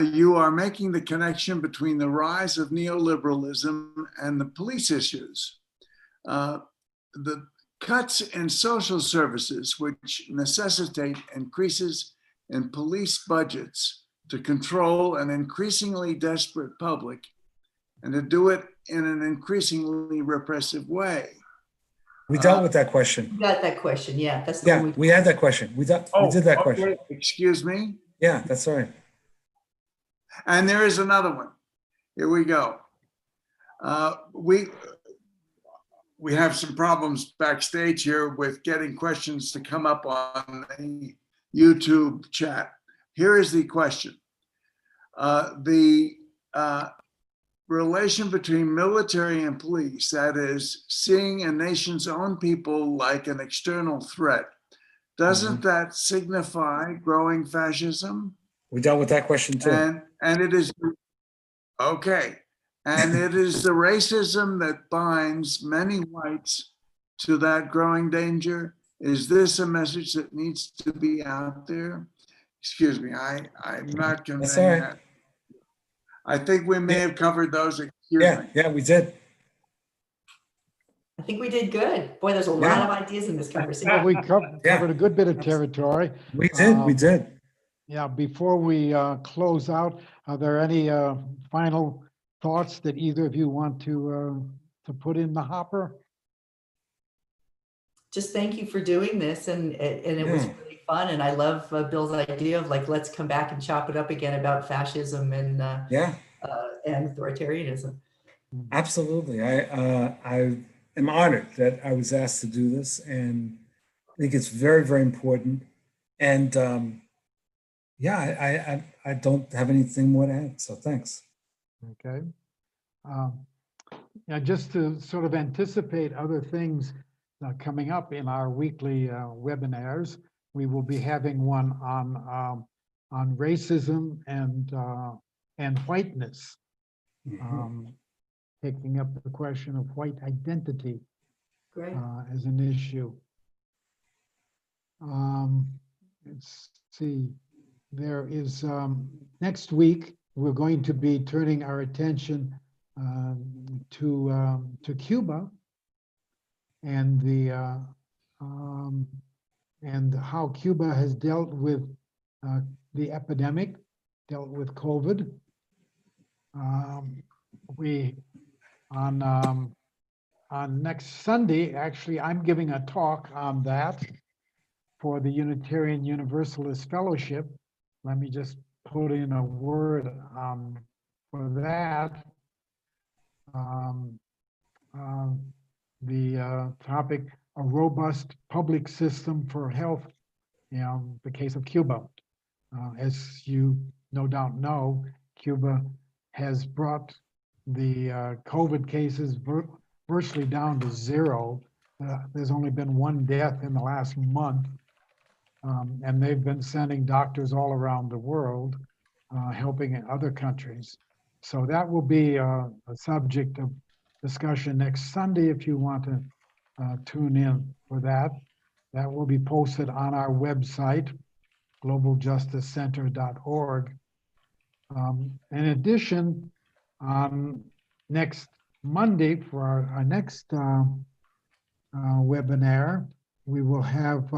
[SPEAKER 4] you are making the connection between the rise of neoliberalism and the police issues. The cuts in social services, which necessitate increases in police budgets to control an increasingly desperate public and to do it in an increasingly repressive way.
[SPEAKER 2] We dealt with that question.
[SPEAKER 3] You got that question, yeah. That's the one
[SPEAKER 2] we had that question. We did that question.
[SPEAKER 4] Excuse me?
[SPEAKER 2] Yeah, that's all right.
[SPEAKER 4] And there is another one. Here we go. we have some problems backstage here with getting questions to come up on the YouTube chat. Here is the question. The relation between military and police, that is, seeing a nation's own people like an external threat, doesn't that signify growing fascism?
[SPEAKER 2] We dealt with that question too.
[SPEAKER 4] And it is, okay. And it is the racism that binds many whites to that growing danger. Is this a message that needs to be out there? Excuse me, I'm not
[SPEAKER 2] That's
[SPEAKER 4] conveying
[SPEAKER 2] all right.
[SPEAKER 4] that. I think we may have covered those. Excuse me.
[SPEAKER 2] Yeah, we did.
[SPEAKER 3] I think we did good. Boy, there's a lot of ideas in this
[SPEAKER 1] Well,
[SPEAKER 3] conversation.
[SPEAKER 1] we covered a good bit of territory.
[SPEAKER 2] We did.
[SPEAKER 1] Yeah, before we close out, are there any final thoughts that either of you want to put in the hopper?
[SPEAKER 3] Just thank you for doing this, and it was really fun. And I love Bill's idea of like, let's come back and chop it up again about fascism and authoritarianism.
[SPEAKER 2] Absolutely. I am honored that I was asked to do this, and I think it's very, very important. And I don't have anything more to add. So thanks.
[SPEAKER 1] Okay. Yeah, just to sort of anticipate other things coming up in our weekly webinars, we will be having one on racism and whiteness, taking up the question of white identity as an issue. Let's see. There is next week we're going to be turning our attention to Cuba and and how Cuba has dealt with the epidemic, dealt with COVID. We on next Sunday, actually, I'm giving a talk on that for the Unitarian Universalist Fellowship. Let me just put in a word for that. The topic, a robust public system for health, the case of Cuba. As you no doubt know, Cuba has brought the COVID cases virtually down to zero. There's only been one death in the last month. And they've been sending doctors all around the world, helping in other countries. So that will be a subject of discussion next Sunday if you want to tune in for that. That will be posted on our website, globaljusticecenter.org. In addition, next Monday for our next webinar, we will have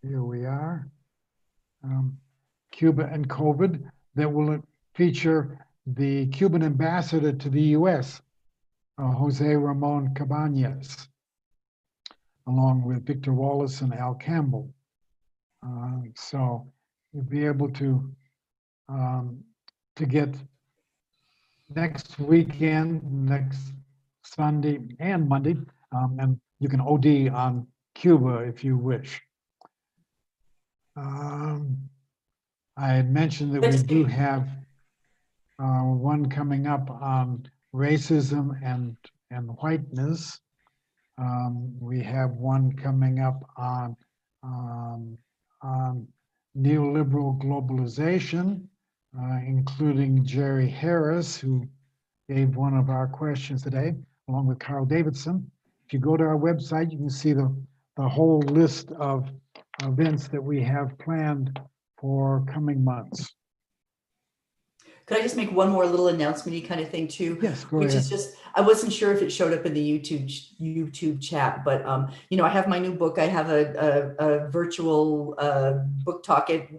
[SPEAKER 1] here we are, Cuba and COVID, that will feature the Cuban ambassador to the US, Jose Ramon Cabañas, along with Victor Wallace and Al Campbell. So you'll be able to get next weekend, next Sunday and Monday, and you can OD on Cuba if you wish. I had mentioned that we do have one coming up on racism and whiteness. We have one coming up on neoliberal globalization, including Jerry Harris, who gave one of our questions today, along with Carl Davidson. If you go to our website, you can see the whole list of events that we have planned for coming months.
[SPEAKER 3] Could I just make one more little announcement-y kind of thing too?
[SPEAKER 1] Yes, go
[SPEAKER 3] which
[SPEAKER 1] ahead.
[SPEAKER 3] is just, I wasn't sure if it showed up in the YouTube chat, but I have my new book. I have a virtual book talk at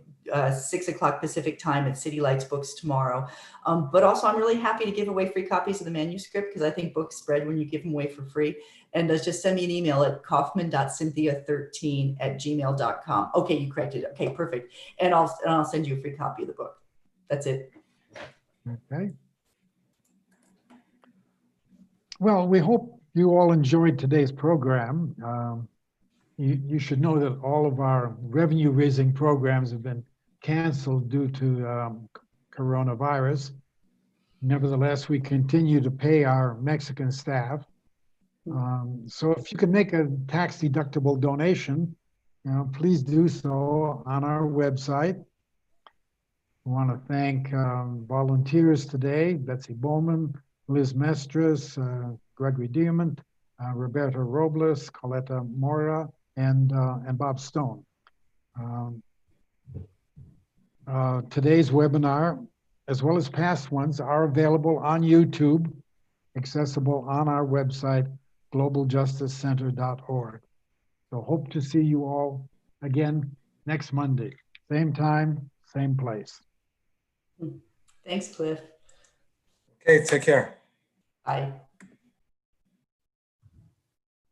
[SPEAKER 3] 6 o'clock Pacific time at City Lights Books tomorrow. But also I'm really happy to give away free copies of the manuscript because I think books spread when you give them away for free. And just send me an email at kaufman.cynthia13@gmail.com. Okay, you corrected it. Okay, perfect. And I'll send you a free copy of the book. That's it.
[SPEAKER 1] Okay. Well, we hope you all enjoyed today's program. You should know that all of our revenue-raising programs have been canceled due to coronavirus. Nevertheless, we continue to pay our Mexican staff. So if you can make a tax-deductible donation, please do so on our website. We want to thank volunteers today: Betsy Bowman, Liz Mestras, Gregory Diamond, Roberto Robles, Coletta Mora, and Bob Stone. Today's webinar, as well as past ones, are available on YouTube, accessible on our website, globaljusticecenter.org. So hope to see you all again next Monday, same time, same place.
[SPEAKER 3] Thanks, Cliff.
[SPEAKER 2] Okay, take care.
[SPEAKER 3] Bye.